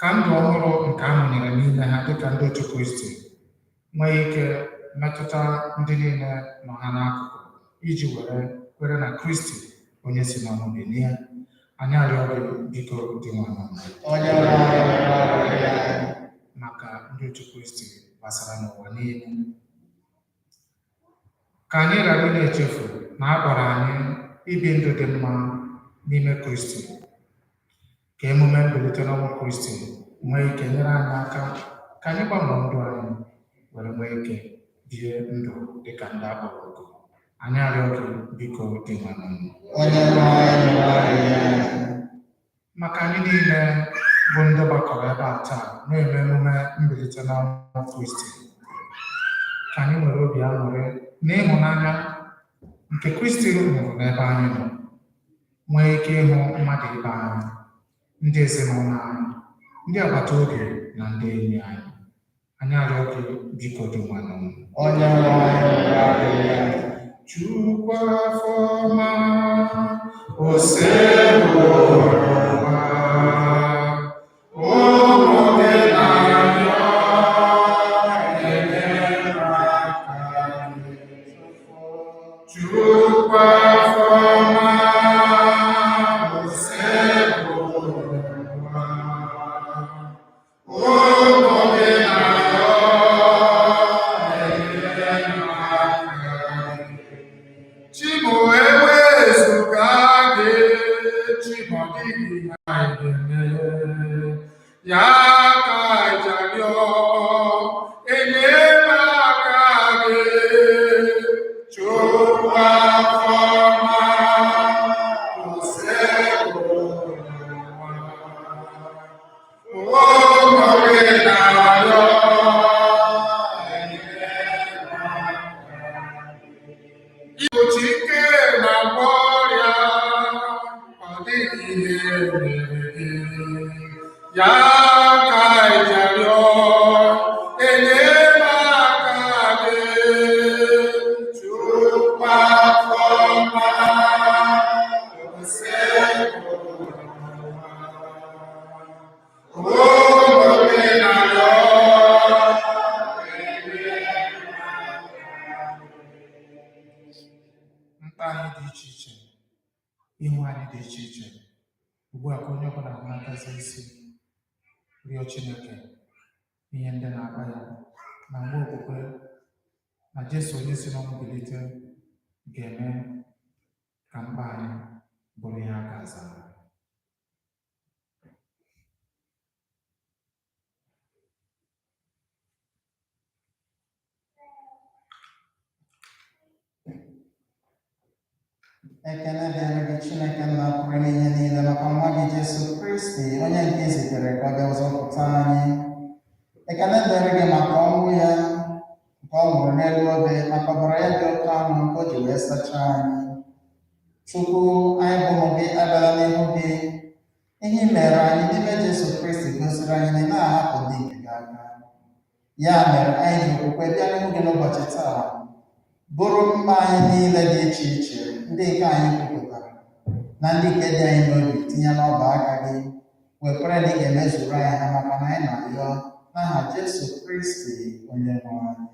ka ndụ ọhụrụ nke a mụnyere n'ime ha dịka ndị otu Kristi nwee ike metụta ndị niile nọ ha n'akụkụ iji were kwere na Kristi onye si n'ọnwụ bilie. Anyị arịọ gị biko dị nwanne maka ndị otu Kristi gbasara n'ụwa niile, ka anyị ghara ị na-echefu na a gwara anyị ibi ndụ dị mma n'ime Kristi, ka emume mbilite n'ọnwụ Kristi nwee ike nyere anyị aka ka anyị gbanwee ndụ anyị were nwee ike bie ndụ dịka ndị akpọrọ oku. Anyị arịọ gị biko dị nwanne maka anyị niile bụ ndị gbakọrọ ebe a taa na-eme emume mbilite n'ọnwụ Kristi, ka anyị nwere obi aṅụrị na ịhụnanya nke Kristi hụrụ n'ebe anyị nọ, nwee ike ịhụ mmadụ ibe anyị, ndị ezinụlọ anyị, ndị agbata obi na ndị enyi anyị. Anyị arịọ gị biko dị nwanne Chukwu afọma osebụrụwa ụmụ gị na-arịọ enyemaka. Chukwu afọma osebụrụwa ụmụ gị na-arịọ enyemaka. Chimu ewezuga gị, Chimu ọdịghị ha ga-eme, ya ka ịjarịọ enyemaka gị. Chukwu afọma osebụrụwa ụmụ gị na-arịọ igbochi ike na-agwọ ọrịa, ọ dịghị ihe mere gị, ya ka ịjarịọ enyemaka gị. Chukwu afọma osebụrụwa ụmụ gị na-arịọ mkpa anyị dị iche iche, ihu anyị dị iche iche. Ugbu a ka onye ọbụla na-agazi isi rịọ Chineke ihe ndị na-akpa ya na mgbe okwukwe na Jesu onye si n'ọnwụ bilite ga-eme ka mkpa anyị bụrụ ihe a ga-aza. Ekele dịrị gị Chineke nna pụrụ n'ihe niile maka nwa gị Jesu Kristi onye nke i zitere ka ọ bịa zọpụta anyị. Ekele dịrị gị maka ọnwụ ya nke ọ nwụrụ n'elu obe, maka ọbara ya dị oke ọnụ nke o ji wee sachaa anyị. Chukwu, anyị bụ ụmụ gị abịala n'ihu gị Ihe i mere anyị n'ime Jesu Kristi gosiri anyị na ị na-ahapụ ndị nke gị aka. Ya mere anyị ji okwukwe bịa n'ihu gị n'ụbọchị taa, bụrụ mkpa anyị niile dị iche iche ndị nke anyị kwupụtara na ndị nke dị anyị n'obi tinye n'ọba aka gị, wekwere na ị ga-emezuru anyị ha maka na anyị na-arịọ n'aha Jesu Kristi onye nwe anyị.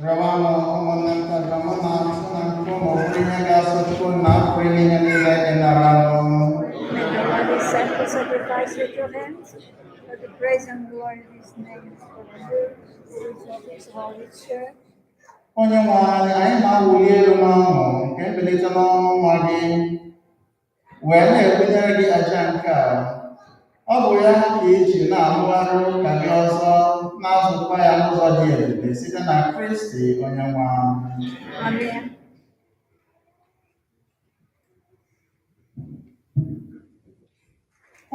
Ramano umunanta ramana sunang kumurinya gasutun na prinya nila inarano. May the Holy Sacrifice sacrifice with your hands for the praise and glory of his name, for the good of his holy church. Onye nwanyị anyị na-awụli elu n'ọṅụ nke mbilite n'ọnwụ nwa gị wee na-ekwenyere gị aja nke a. Ọ bụ ya ka iji na-amụgharị ụka gị ọzọ na-azụkwa ya n'ụzọ dị ebube site na Kristi onye nwe anyị. Amen.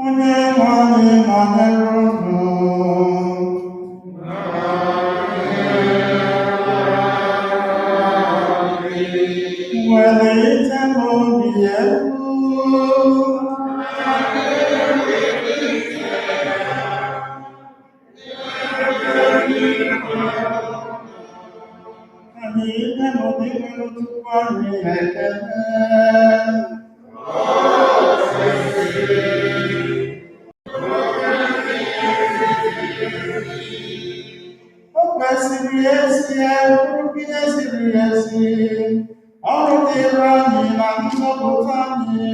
Onye nwe anyị nọnyere unu. Welite n'obi elu. Anyị ide n'obi nwere tupu anyị ekele. O kwesịrị ezi bụrụ ihe ziri ezi, ọrụ dịrị anyị na nzọpụta anyị,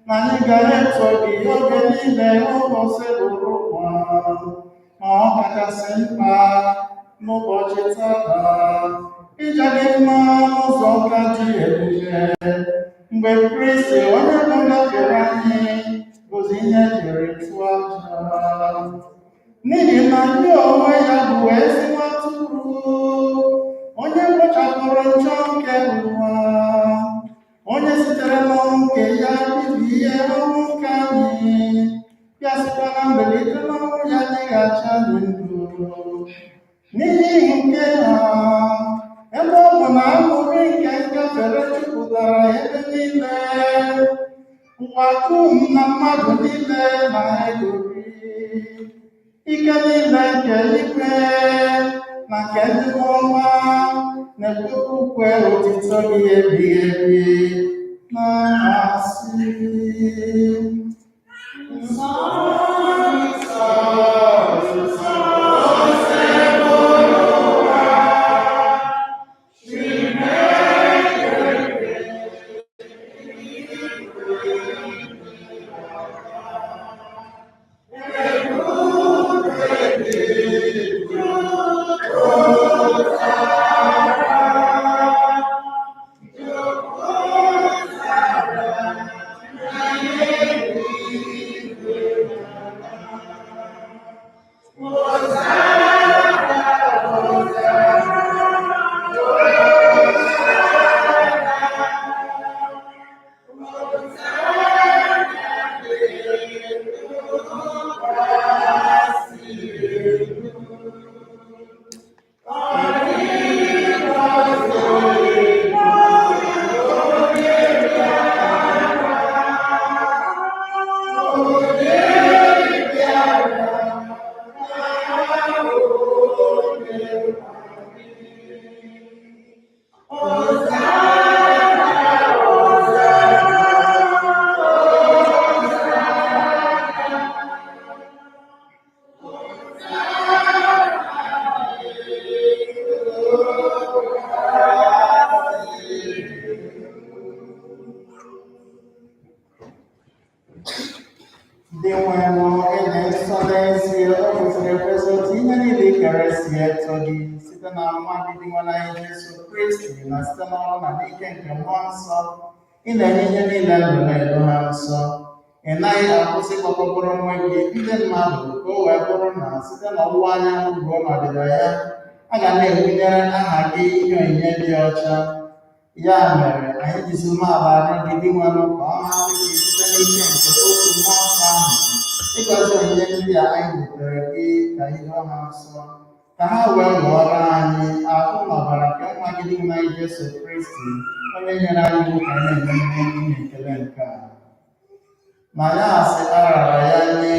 na anyị ga-eto gị oge niile ụbọchị bụrụ ụwa, ma ọ kachasị mkpa n'ụbọchị taa, ije gị mma n'ụzọ ụka dị ebube, mgbe Kristi onye bụ ndabere anyị bụzi ihe jiri tụọ aja. N'ihi na ndị onwe ya bụ ezi atụrụ, onye kpochapụrụ njọ nke ụwa, onye sitere n'ọnwụ nke ya bibie ọnwụ nke anyị, ya sikwa na mbilite n'ọnwụ ya nyeghachi anyị ndụ. N'ihi nke ha, ebe ọ bụ na aṅụrị nke ngafere jupụtara ebe niile, ụwa dum na mmadụ niile na-egori. Ike niile nke ikpe na nke ndị ọma na-ekwe ukwe otito gị ebighị ebi na-asị. Nsọ, nsọ, nsọ, dị nwere ịdị nsọ n'ezie, o kwesịrị ekwesị otu ihe niile ikere si eto gị site na nwa gị dị nwa anyị Jesu Kristi, na site n'ọrụ na n'ike nke mmụọ nsọ, ị na-enye ihe niile ndụ na-edo ha nsọ. Ị naghị akwụsị ịkpọkọbụrụ onwe gị ndị mmadụ ka o wee bụrụ na site n'ọwụwa anyanwụ ruo n'ọdịda ya, a ga na-ebunyere aha gị ihe onyinye dị ọcha. Ya mere, anyị jizi umeala arịọ gị dị nwanụ ka ọ masị gị site n'ike nke otu mmụọ nsọ ahụ ịgọzi onyinye ndị a anyị butere gị ka ihe ha nsọ, ka ha wee ghọọrọ anyị ahụ na ọbara nke nwa gị dị nwa Jesu Kristi, onye nyere anyị iwu ka anyị na-eme ihe ekele nke a. Na ya asị arara ya nye,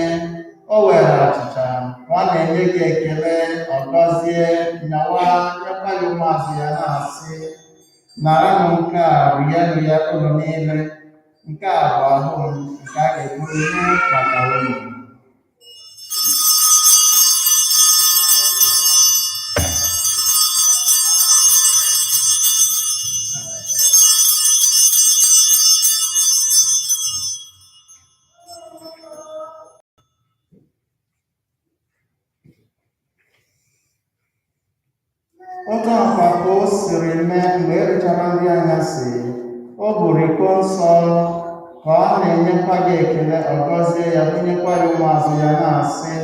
o were achịcha, nwa na-enye gị ekele, ọ gọzie, nyawa, nyekwa ya ụmụazụ ya na-asị, naranụ nke a rie ya unu niile, nke a bụ ahụ m nke a ga-eburu ihe maka unu. otu akwa ka o siri mee mgbe e richara nri anyasị. O buru iko nsọ ka ọ na-enyekwa gị ekele, ọ gọzie ya, bunyekwa ya ụmụazụ ya, na-asị,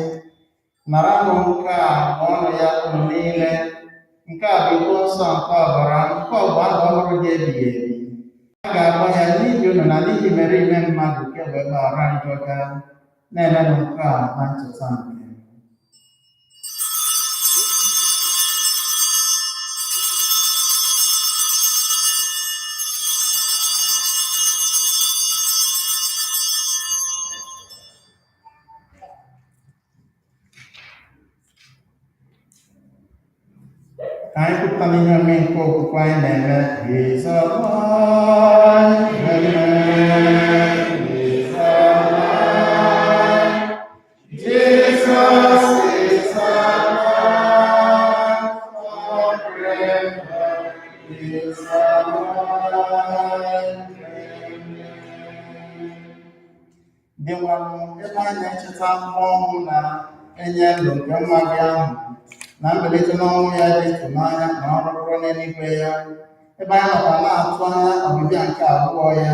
naranụ nke a ọṅụ ya unu niile. Nke a bụ iko nsọ nke ọbara, nke ọgbụgba ndụ ọhụrụ gị ebighị ebi. A ga-agba ya n'ihi unu na n'ihi mere ime mmadụ kemgbe gbara njọ ga. Na-emenụ nke a na ncheta nke m. Ka anyị kwupụta n'ihe ome nke okwukwe anyị na-eme. He's alive, he's alive. Jesus is alive, forever is alive. Dị nwa m, ebe anyị na-echeta mmụọ ọnwụ na-enye ndụ nke nwa gị ahụ, na mbilite n'ọnwụ ya dị ịtụnanya na ọrụ rụrụ n'eluigwe ya, ebe anyị nọkwa na-atụ anya ọbịbịa nke abụọ ya,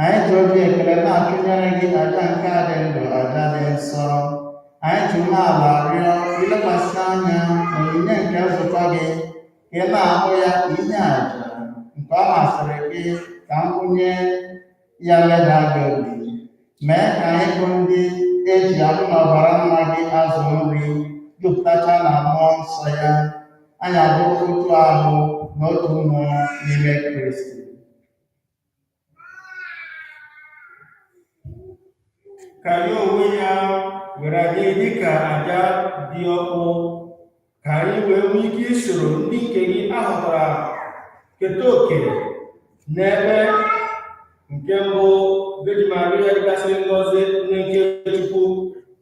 anyị ji obi ekele na-achụnyere gị aja nke a dị ndụ, aja dị nsọ. Anyị ji umeala rịọ ilekwasị anya n'onyinye nke nzukọ gị, ka ị na-ahụ ya ka ihe àjà nke ọ masịrị gị ka nkwụnye ya leda gị obi. Mee ka anyị bụ ndị eji ahụ na ọbara nwa gị azụ nri, jupụtacha na mmụọ nsọ ya, anyị abụrụ otu ahụ na otu mmụọ n'ime Kristi. Ka ya onwe ya were anyị dịka àjà dị ọkụ, ka anyị wee nwee ike isoro ndị nke gị ahọpụtara keta oke n'ebe nke mbụ Virgin Maria dịgasịrị ngọzi nne nke Chukwu,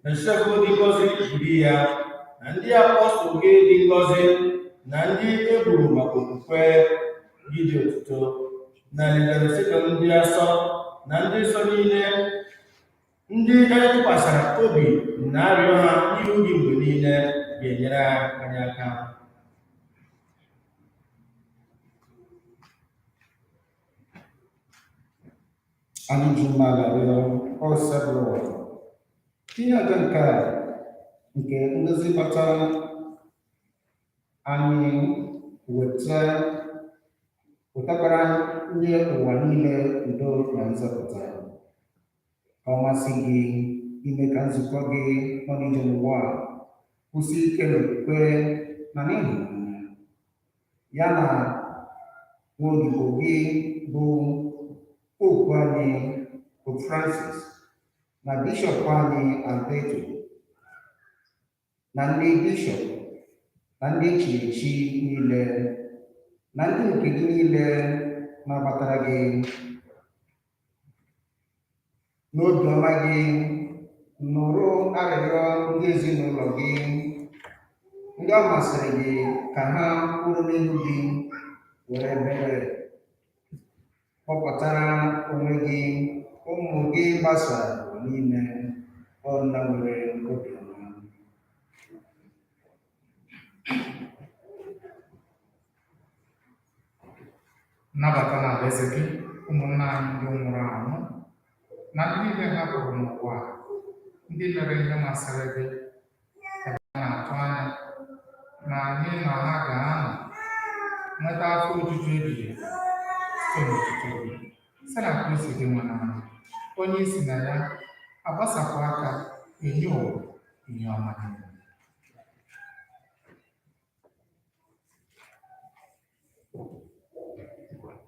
na Josef dị ngọzi biri ya, na ndị apọstụl gị dị ngọzi, na ndị e gburu maka okwukwe gị dị otuto, na Lideresịtọ ndị asọ, na ndị nsọ niile, ndị anyị tụkwasịrị obi na arịọ ha n'ihu gị mgbe niile, ga-enyere anyị aka. Anyị ji umeala rịọ ọsebụrụ ihe aja nke ngozi kpatara anyị wetakwara ndị ụwa niile udo na nzọpụta. Ọ masị gị ime ka nzukọ gị nọ n'ije n'ụwa kwụsị ike n'okwukwe na n'ịhụnanya, ya na nwaodibo gị bụ Pope anyị Pope Francis, na bishọp anyị Alberto, na ndị bishọp na ndị echiri echi niile, na ndị nke gị niile na-agbatara gị. N'obiọma gị, nụrụ arịrịọ ndị ezinụlọ gị, ndị ọ masịrị gị ka ha kwụrụ n'ihu gị, were ebere kpọpụtara onwe gị ụmụ gị gbasara ụwa niile, ọnụna nwere obiọma. Nnabata na alaeze gị ụmụnna anyị ndị nwụrụ anwụ, na ndị niile ha pụrụ n'ụwa, ndị mere ihe masịrị gị, ebe a na-atụ anya na anyị na ha ga-anọ nweta afọ ojuju ebighị site n'otuto gị, site na Kristi gị nwa n'anya, onye isi na ya agbasapụ aka enye ụwa ihe ọma niile.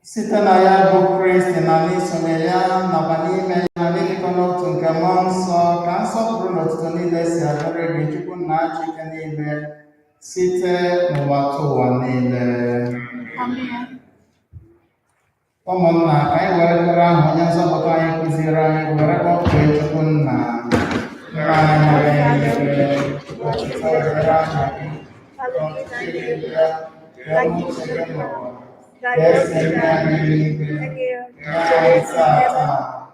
Site na ya bụ Kristi na n'isonye ya nakwa n'ime ya na n'ịdịkọ n'otu nke mmụọ nsọ, ka nsọpụrụ na otuto niile si adịrị gị, Chukwu na achị ike niile, site n'ụwa tụ ụwa niile. Ụmụnna, ka anyị were ekpere ahụ onye nzọpụta anyị kụziere anyị were kpọkue Chukwu nna. Nna anyị nwere eluigwe, ọchịchọ dịrị aha gị, ọchịchị eluigwe ya, ka uche gị n'ụwa. Ese anyị n'eluigwe, nye anyị taa,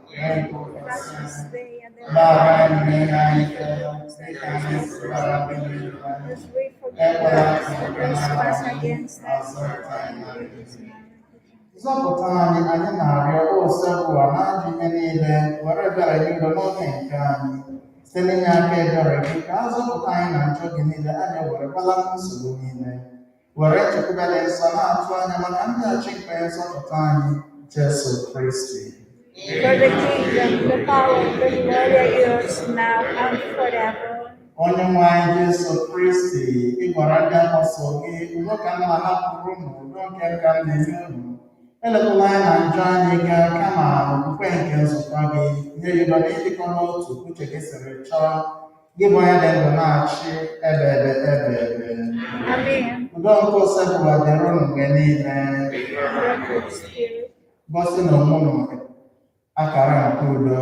nye anyị ofufe anyị, Bara ini kita secara berdiri. As we forgive those who trespass against us, and lead us not into temptation. Zọpụta anyị anyị na-arịọ osebụ a na-ajụ ihe niile were ebere gị ndo n'oge nke anyị site n'inye aka ebere gị ka a zọpụta anyị na njọ gị niile anyị were gbalata nsogbu niile were chekwube dị nsọ na-atụ anya maka ndị achị nke nzọpụta anyị Jesu Kristi. For the kingdom, the power, the glory are yours now and forever. Onye nwe anyị Jesu Kristi ị gwara ndị apọstọl gị udo ka m na-ahapụrụ unu udo nke ka m na-enye unu elekwala anyị na njọ anyị gaa kama okwukwe nke nzukọ gị nye ya ụdọ ịdịkọ n'otu uche gị siri chọọ gị bụ onye dị ndụ na-achị ebe. Amen. Udo nke osebụwa dịrị unu mgbe niile gosi na onwe unu akara nke udo.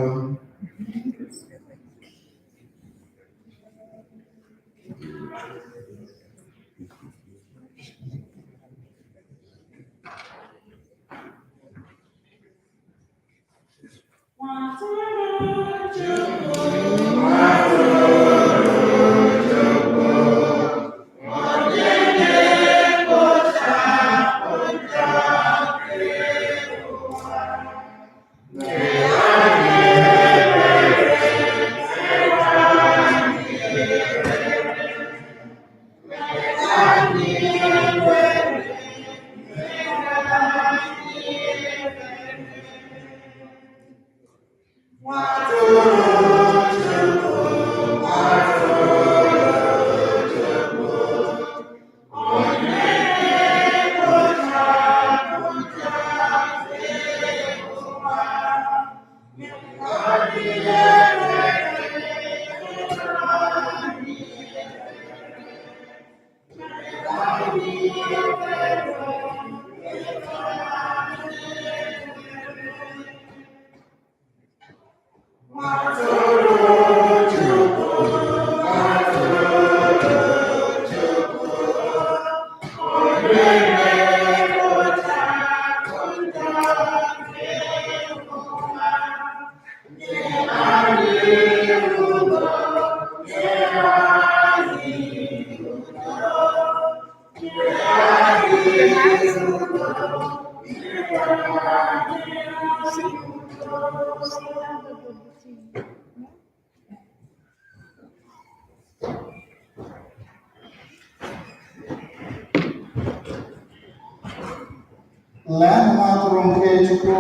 Leenụ atụrụ nke Chukwu,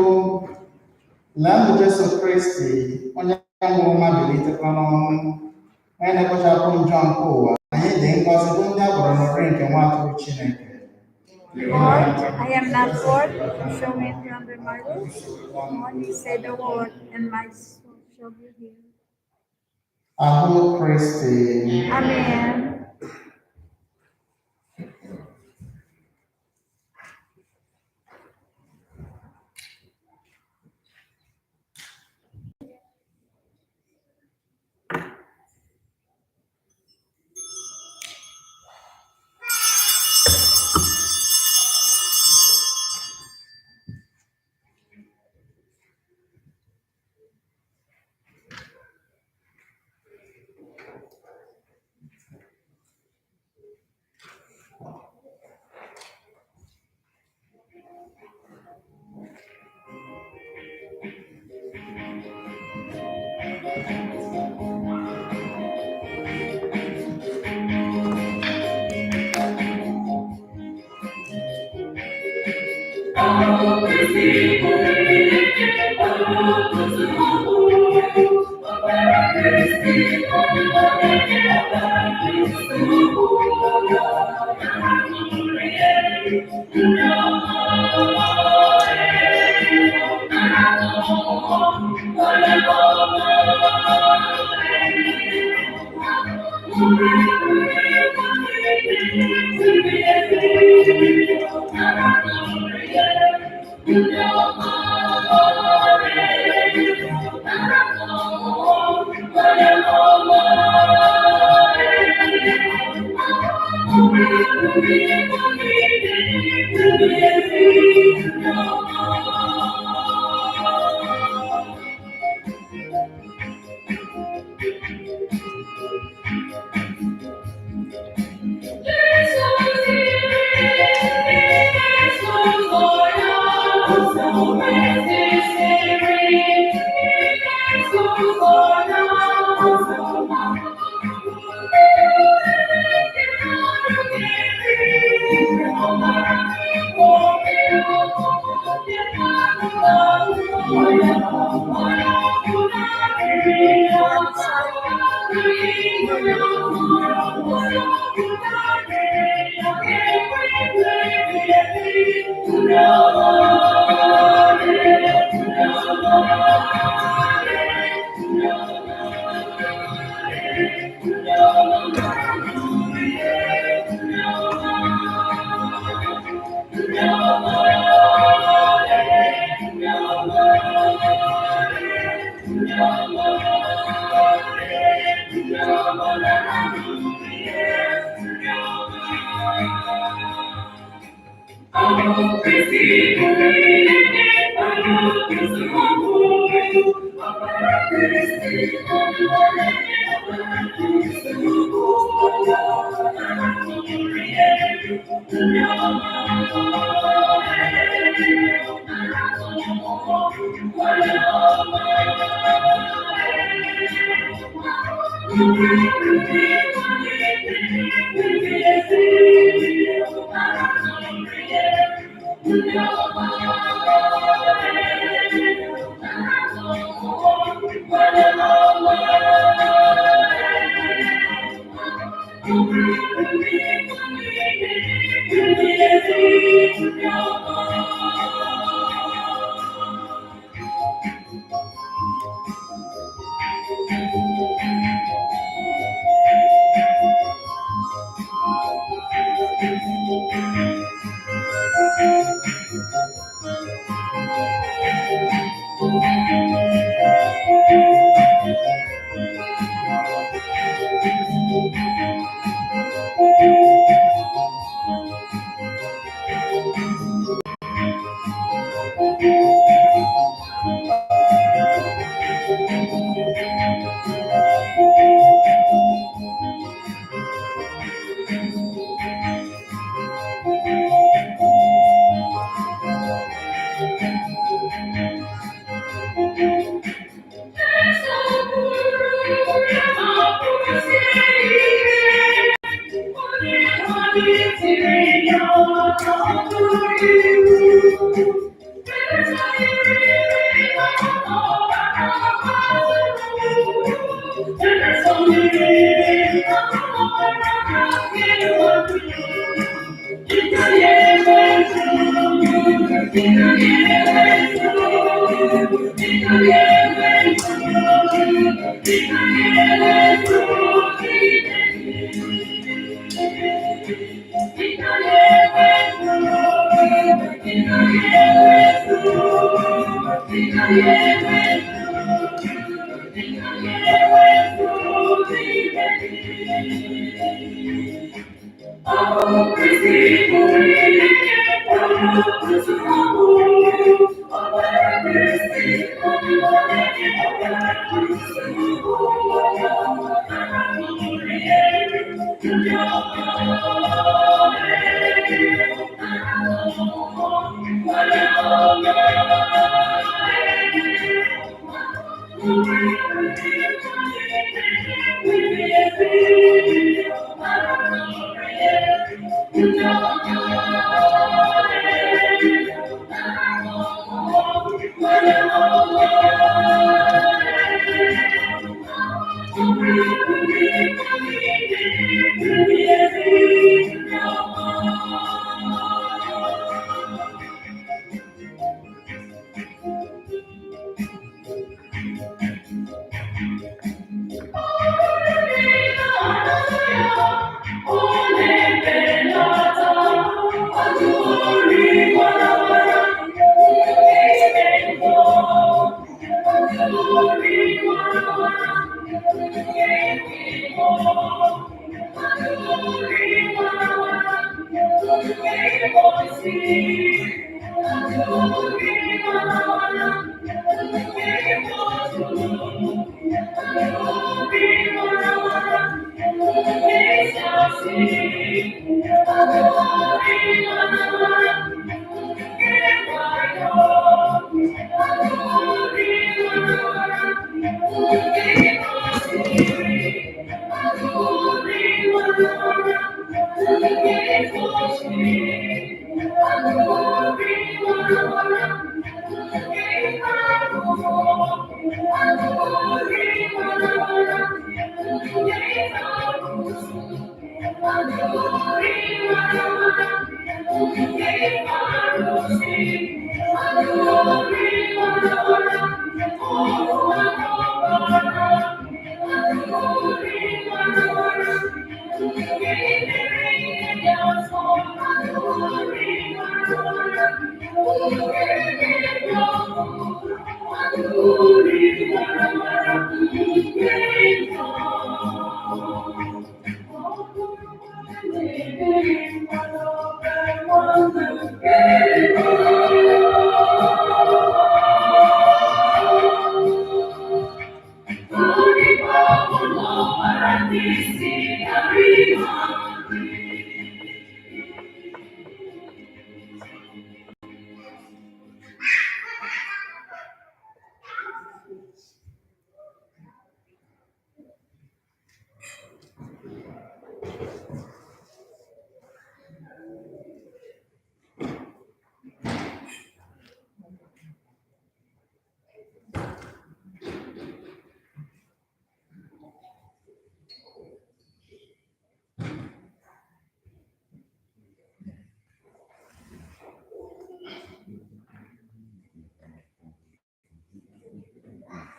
leenụ Jesu Kristi, onye nwụrụ ma bilitekwa n'ọnwụ, onye na-ekpochapụ njọ nke ụwa. Anyị dị ngọzi bụ ndị a gwọrọ n'ori nke nwa atụrụ Chineke. Lord, I am not worthy to show me under my roof. Only say the word, and my soul shall be healed. Ahụ Kristi. Amen.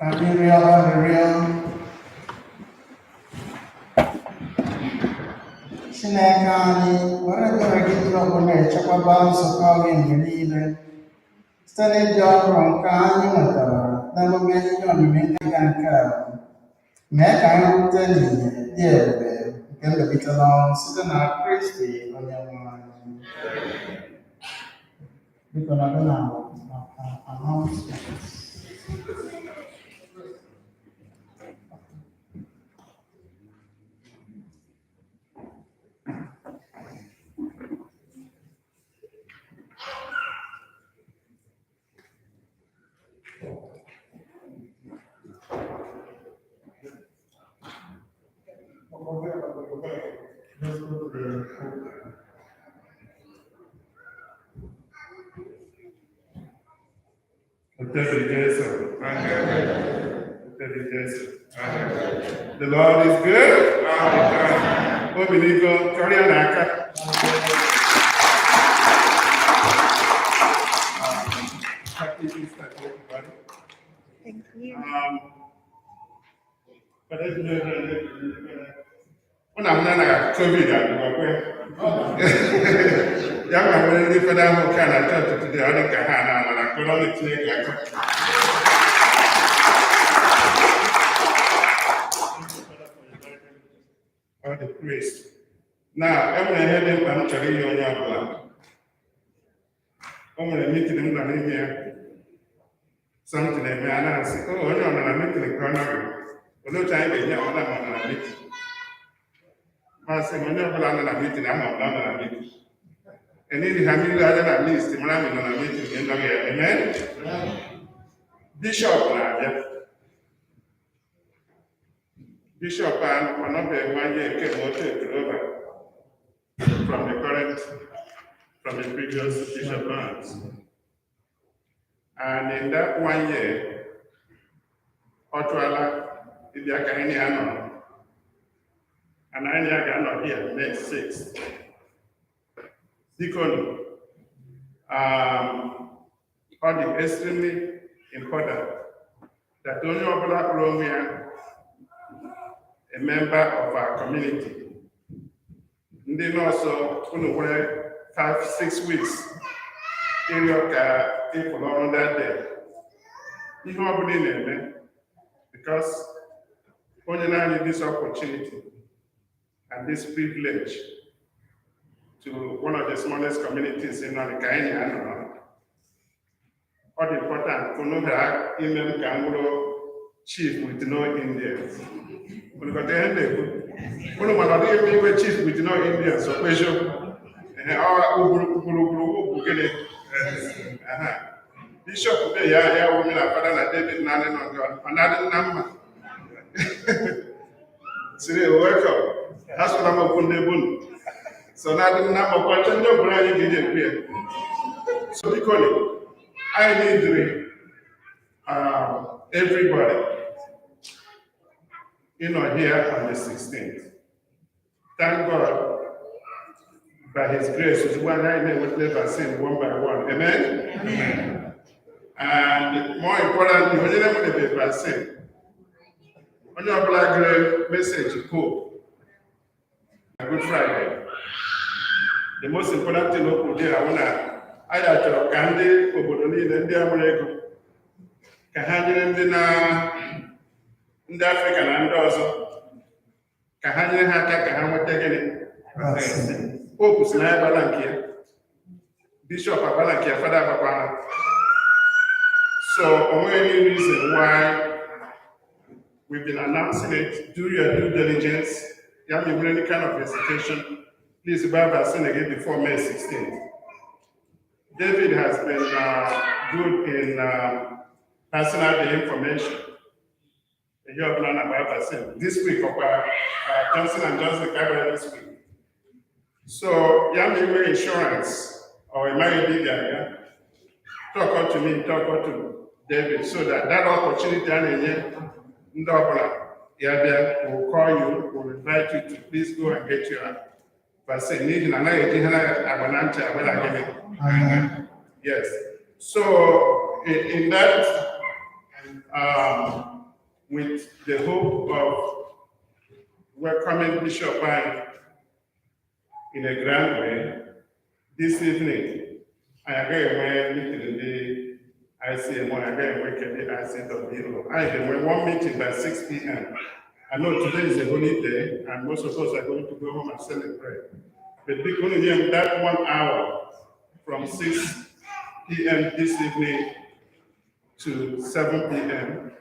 Arịrịọ arịrịọ. Chineke anyị, were ebere gị dị ọkụ na-echekwaba nzukọ gị mgbe niile site n'ịdị ọhụrụ nke anyị nwetara n'emume ihe omimi nganga nke a. Mee ka anyị rute n'ìhè dị ebube nke mbilite n'ọnwụ site na Kristi onye nwe anyị. Biko nọdụ na announcements. The Lord is good all the time. Obinigo, Korea Naka. Happy Easter to everybody. Thank you. But when I'm not COVID, young man, when you put down kind of church to the other Kahana, and I could only take all the praise. Now, I'm going to head in and tell you on your blood. I'm going to meet them down here. Something that may announce, oh, no, I'm meeting the corner. But no time, I'm not meeting. I say, when you're on a meeting, I'm not on a meeting. And then you have me at least, I'm on a meeting in the year. Amen? Bishop, Bishop and another 1 year came over from the previous bishop hands. And in that 1 year, Otwala, if you can any honor, and I got here next 6. Second, all the extremely important that only Black Romeo, a member of our community, and then also 5-6 weeks in your people on that day. You know, because only now need this opportunity and this privilege to one of the smallest communities in Kenya. What important, Kunuha, Imam Kanguro, chief with no Indians. When got the end, one of my chief with no Indians, so question, and our get it. Bishop, yeah, women are father, David Nanan on God, another number. Say, welcome. That's what I'm going to do. So now the number question, no, Brian didn't appear. So because I need everybody, here on the 16th. Thank God, by His grace, is one I never vaccine one by one. Amen? Amen. And more importantly, when you never the vaccine, when you have a message, Pope, Good Friday. The most important thing we do, I want to either to Candy, Obodoni, and the American, Kahani, and the African, and also Kahani Hata, Kahamu taking it. Pope is now Balankia, Bishop of Balankia, Father Papa. So, only reason why we've been announcing it, do your due diligence. You have any kind of hesitation, please buy vaccine again before May 16th. David has been good in passing out the information. You have learned about vaccine this week of Johnson & Johnson this week. So, you have insurance or it might be there. Talk out to me, talk out to David, so that opportunity will call you, will invite you to please go and get your vaccine. Yes. So in that, with the hope of welcoming Bishop Bank in a grand way, this evening, I again went to the ICM, I again went to the ICW. I had one meeting by 6 p.m. I know today is a holy day, and most of us are going to go home and celebrate. But because that 1 hour from 6 p.m. this evening to 7 p.m.,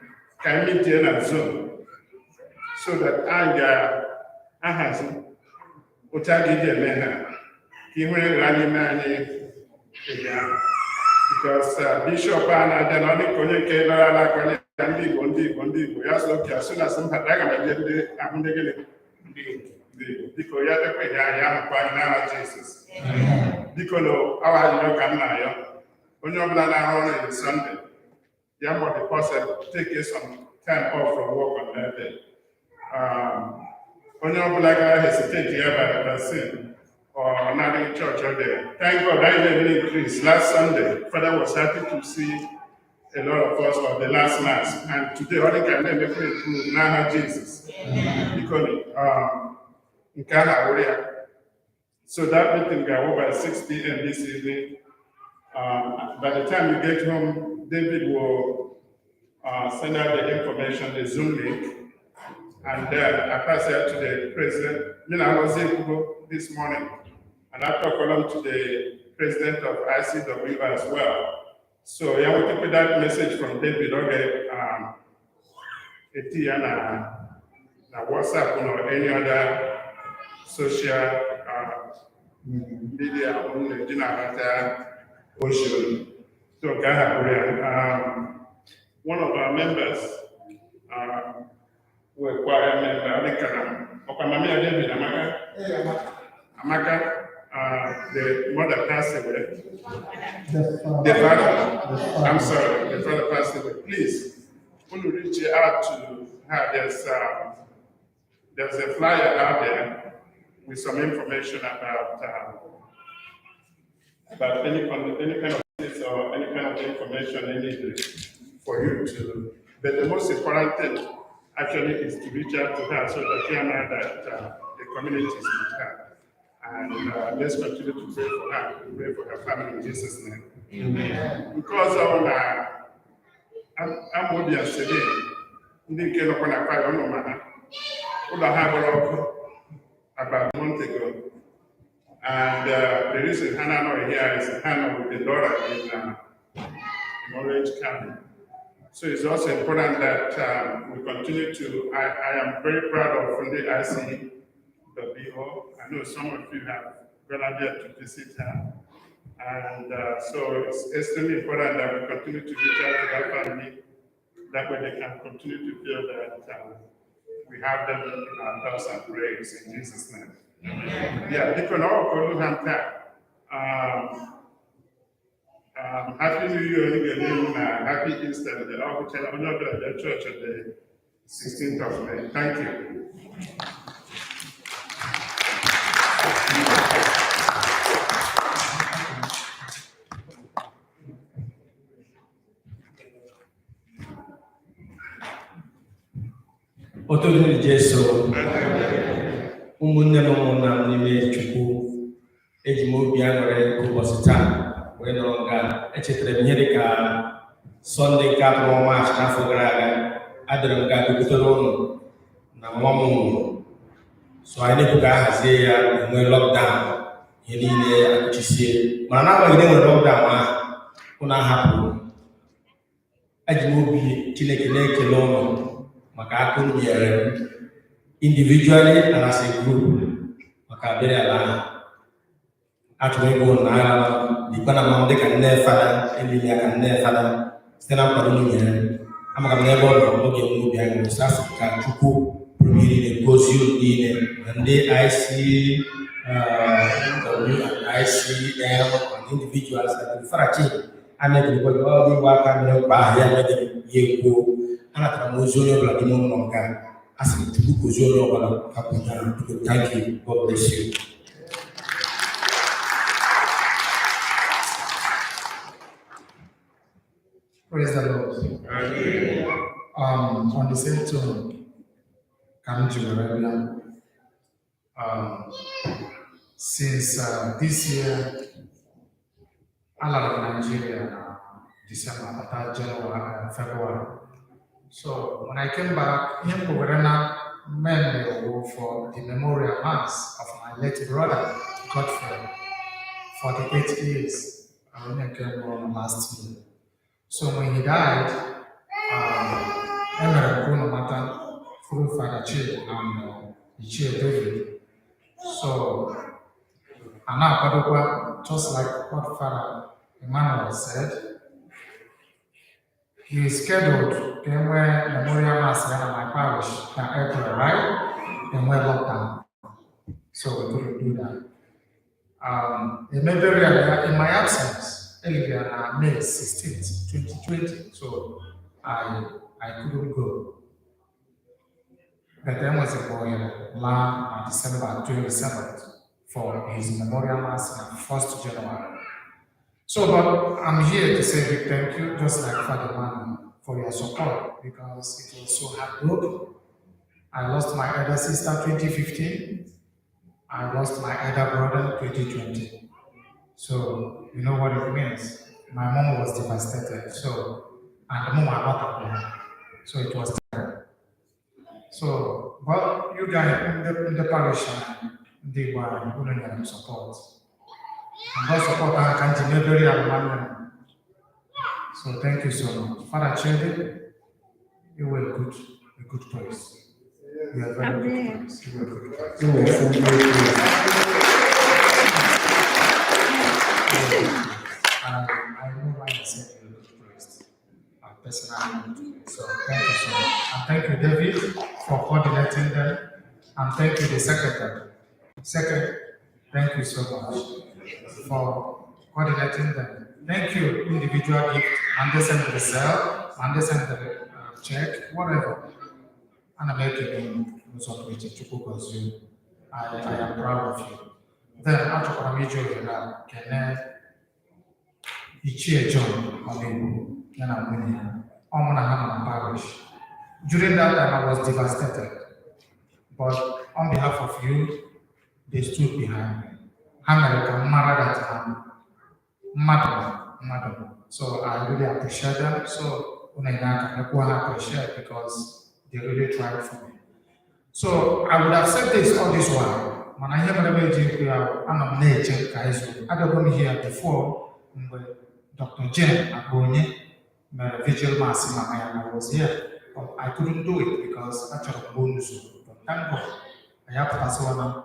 can meet here at Zoom, so that I have because Bishop and then only connect like as soon as some Jesus. Because our on Sunday. The person take some time off from work on that day. Hesitate here by the vaccine or not in church out there. Thank God I didn't increase. Last Sunday, Father was happy to see a lot of us on the last mass. And today, all can make it improve now Jesus. Because in Canada, so that meeting got over at 6 p.m. this evening. By the time you get home, David will send out the information, the Zoom link. And then I passed it to the president. I was able this morning, and I talked to the president of ICW as well. So I want to put that message from David. Okay, WhatsApp or any other social media on the ocean. So one of our members. We're choir member, David Amaka, the mother passed away. The father, I'm sorry, the father passed away. Please, when you reach out to her, there's a flyer out there with some information about any kind of this or any kind of information needed for you to. But the most important thing actually is to reach out to her so that she knows that the community is with her. And let's continue to pray for her, pray for her family in Jesus' name. Amen. Because I'm Modi and Celine, Ndike Lokona Pai Onomana, Ula Habarok, about a month ago. And the reason Hannah not here is Hannah with the daughter in Orange County. So it's also important that we continue to, I am very proud of the ICWO. I know some of you have gone out there to visit her. And so it's extremely important that we continue to reach out to that family. That way they can continue to feel that we have them in our thoughts and prayers in Jesus' name. Yeah, they can all go to Hamta. Happy New Year and Happy Easter. The official honor of the church on the 16th of May. Thank you. Otu Jesu ụmụnne na ụmụnna m n'ime Chukwu eji m obi aṅụrị ka ụbọchị taa wee nọrọ nga echetara m ihe dịka Sọnde nke atọ Maachị n'afọ gara aga adịrị m ga butere ụlọ na nwa m nwụrụ, so anyị na-ekwu ka a hazie ya enwe lọkdaụn ihe niile akụchisie, mana n'agbanyeghị enwere lọkdaụn ahụ ụnụ ahapụrụ. Eji m obi Chineke na-ekele ụlọ maka aka unu nyere m individually and as a group maka abịrị ala ahụ. Achọrọ ịbụ na agha dịkwa na mmanwụ dịka nne fada elili aka nne fada site na mkwado unu nyere m. Amaka m n'ebe ọ nọ oge m obi anyị sị asị ka Chukwu pụrụ niile gozie unu niile na ndị ICM and individuals and farachi a na-ekwurikwa gị ọrụ iwe aka mere mkpa ahụ ya mere ya ekwuo. Anatara m ozi onye ọbụla dị n'ụlọ nke a sị m Chukwu gozie onye ọbụla kapụtara. Thank you. God bless you. Praise the Lord. On the same tone, come to Arabia. Since this year, a lot of Nigeria, December, January, February. So when I came back, him mainly for the memorial mass of my late brother, Godfrey, 48 years. I only came home last year. So when he died, Emperor Matter through Father Chief and Chief David. So, and now, just like what Father Emmanuel said, he is scheduled to memorial mass in my parish in April, right? And we're locked down. So we couldn't do that. In my absence, earlier May 16th, 2020, so I couldn't go. But then was a boy on December 27th for his memorial mass on 1st January. So, but I'm here to say big thank you, just like Father Manu, for your support, because it was so heartbroken. I lost my elder sister 2015. I lost my elder brother 2020. So, you know what it means. My mom was devastated, so, and the mom are not at home. So it was terrible. So, but you guys in the parish, they were willing to support. And God support our country, very abundant. So thank you so much. Father Chede, you were a good place. You are very good place. You were good. You were so I know why I said you were good place. I personally, so thank you so much. And thank you, David, for coordinating them. And thank you, the secretary. Second, thank you so much for coordinating them. Thank you, individual gift, and they send the cell, and they send the check, whatever. And I'm making those of which I am proud of you. Then, after Paramijo, can Ichie John Omibu, and I'm winning. Omana parish. During that time, I was devastated. But on behalf of you, they stood behind me. Madam. So I really appreciate them. So I appreciate because they really tried for me. So I would have said this all this while. When I hear I'm I don't here before Dr. Jen Abonye, my vigil mass in I was here. But I couldn't do it because I tried bonus. But thank God, I have to pass one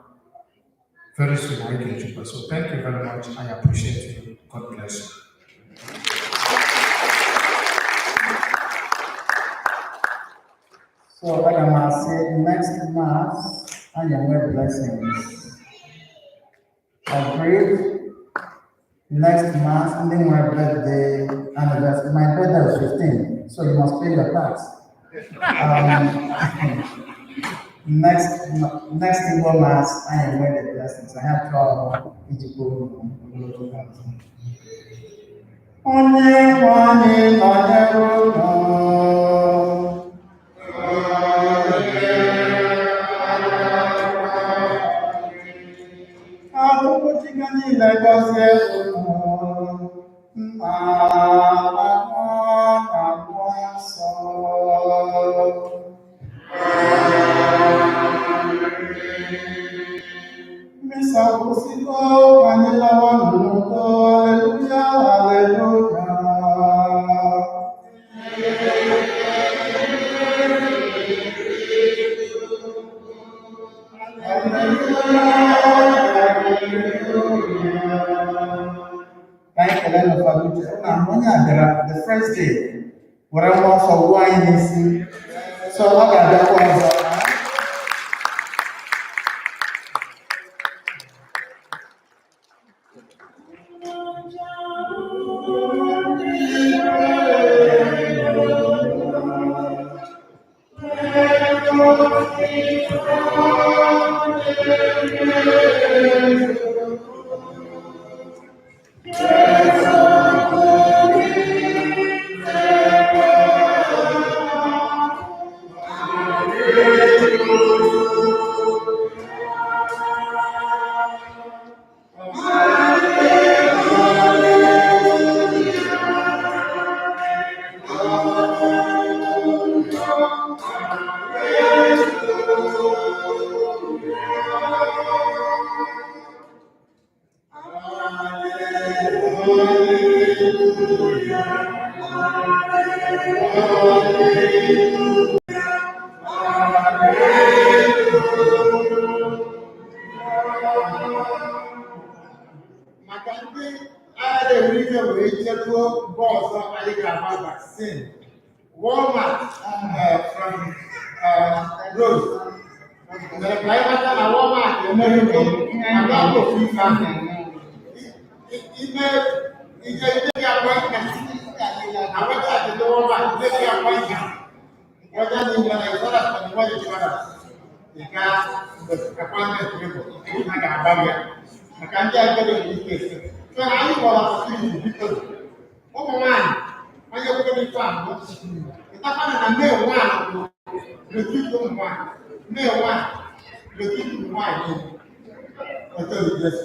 very soon. I get you. So thank you very much. I appreciate you. God bless you. So, like I must say, next Mass, I am with blessings. I pray Next month, ending my birthday anniversary. My birthday was 15, so you must pay your tax. Next Igbo Mass, I am with the blessings. I have 12 Igbo. Onye nwanyị nọnyere unu. Akwụkwọ Chineke niile gọzie unu. Nna na Nwa na Mmụọ Nsọ. Misa kwụsịgo anyị lawa n'udo. Aleluya, aleluya. Thank you, Lord, for the first day. What I want for wine is so I got that one. Walmart from Rose. The private Walmart, I'm not going to appointment. I went to the Walmart, make the appointment. Whether you want to go to the you got the appointment people. I got a I can't get to the case. So I want to see people. Oh, man. I am going to be found. It's not going to be one. The people one. Male one. The people one. I tell you this.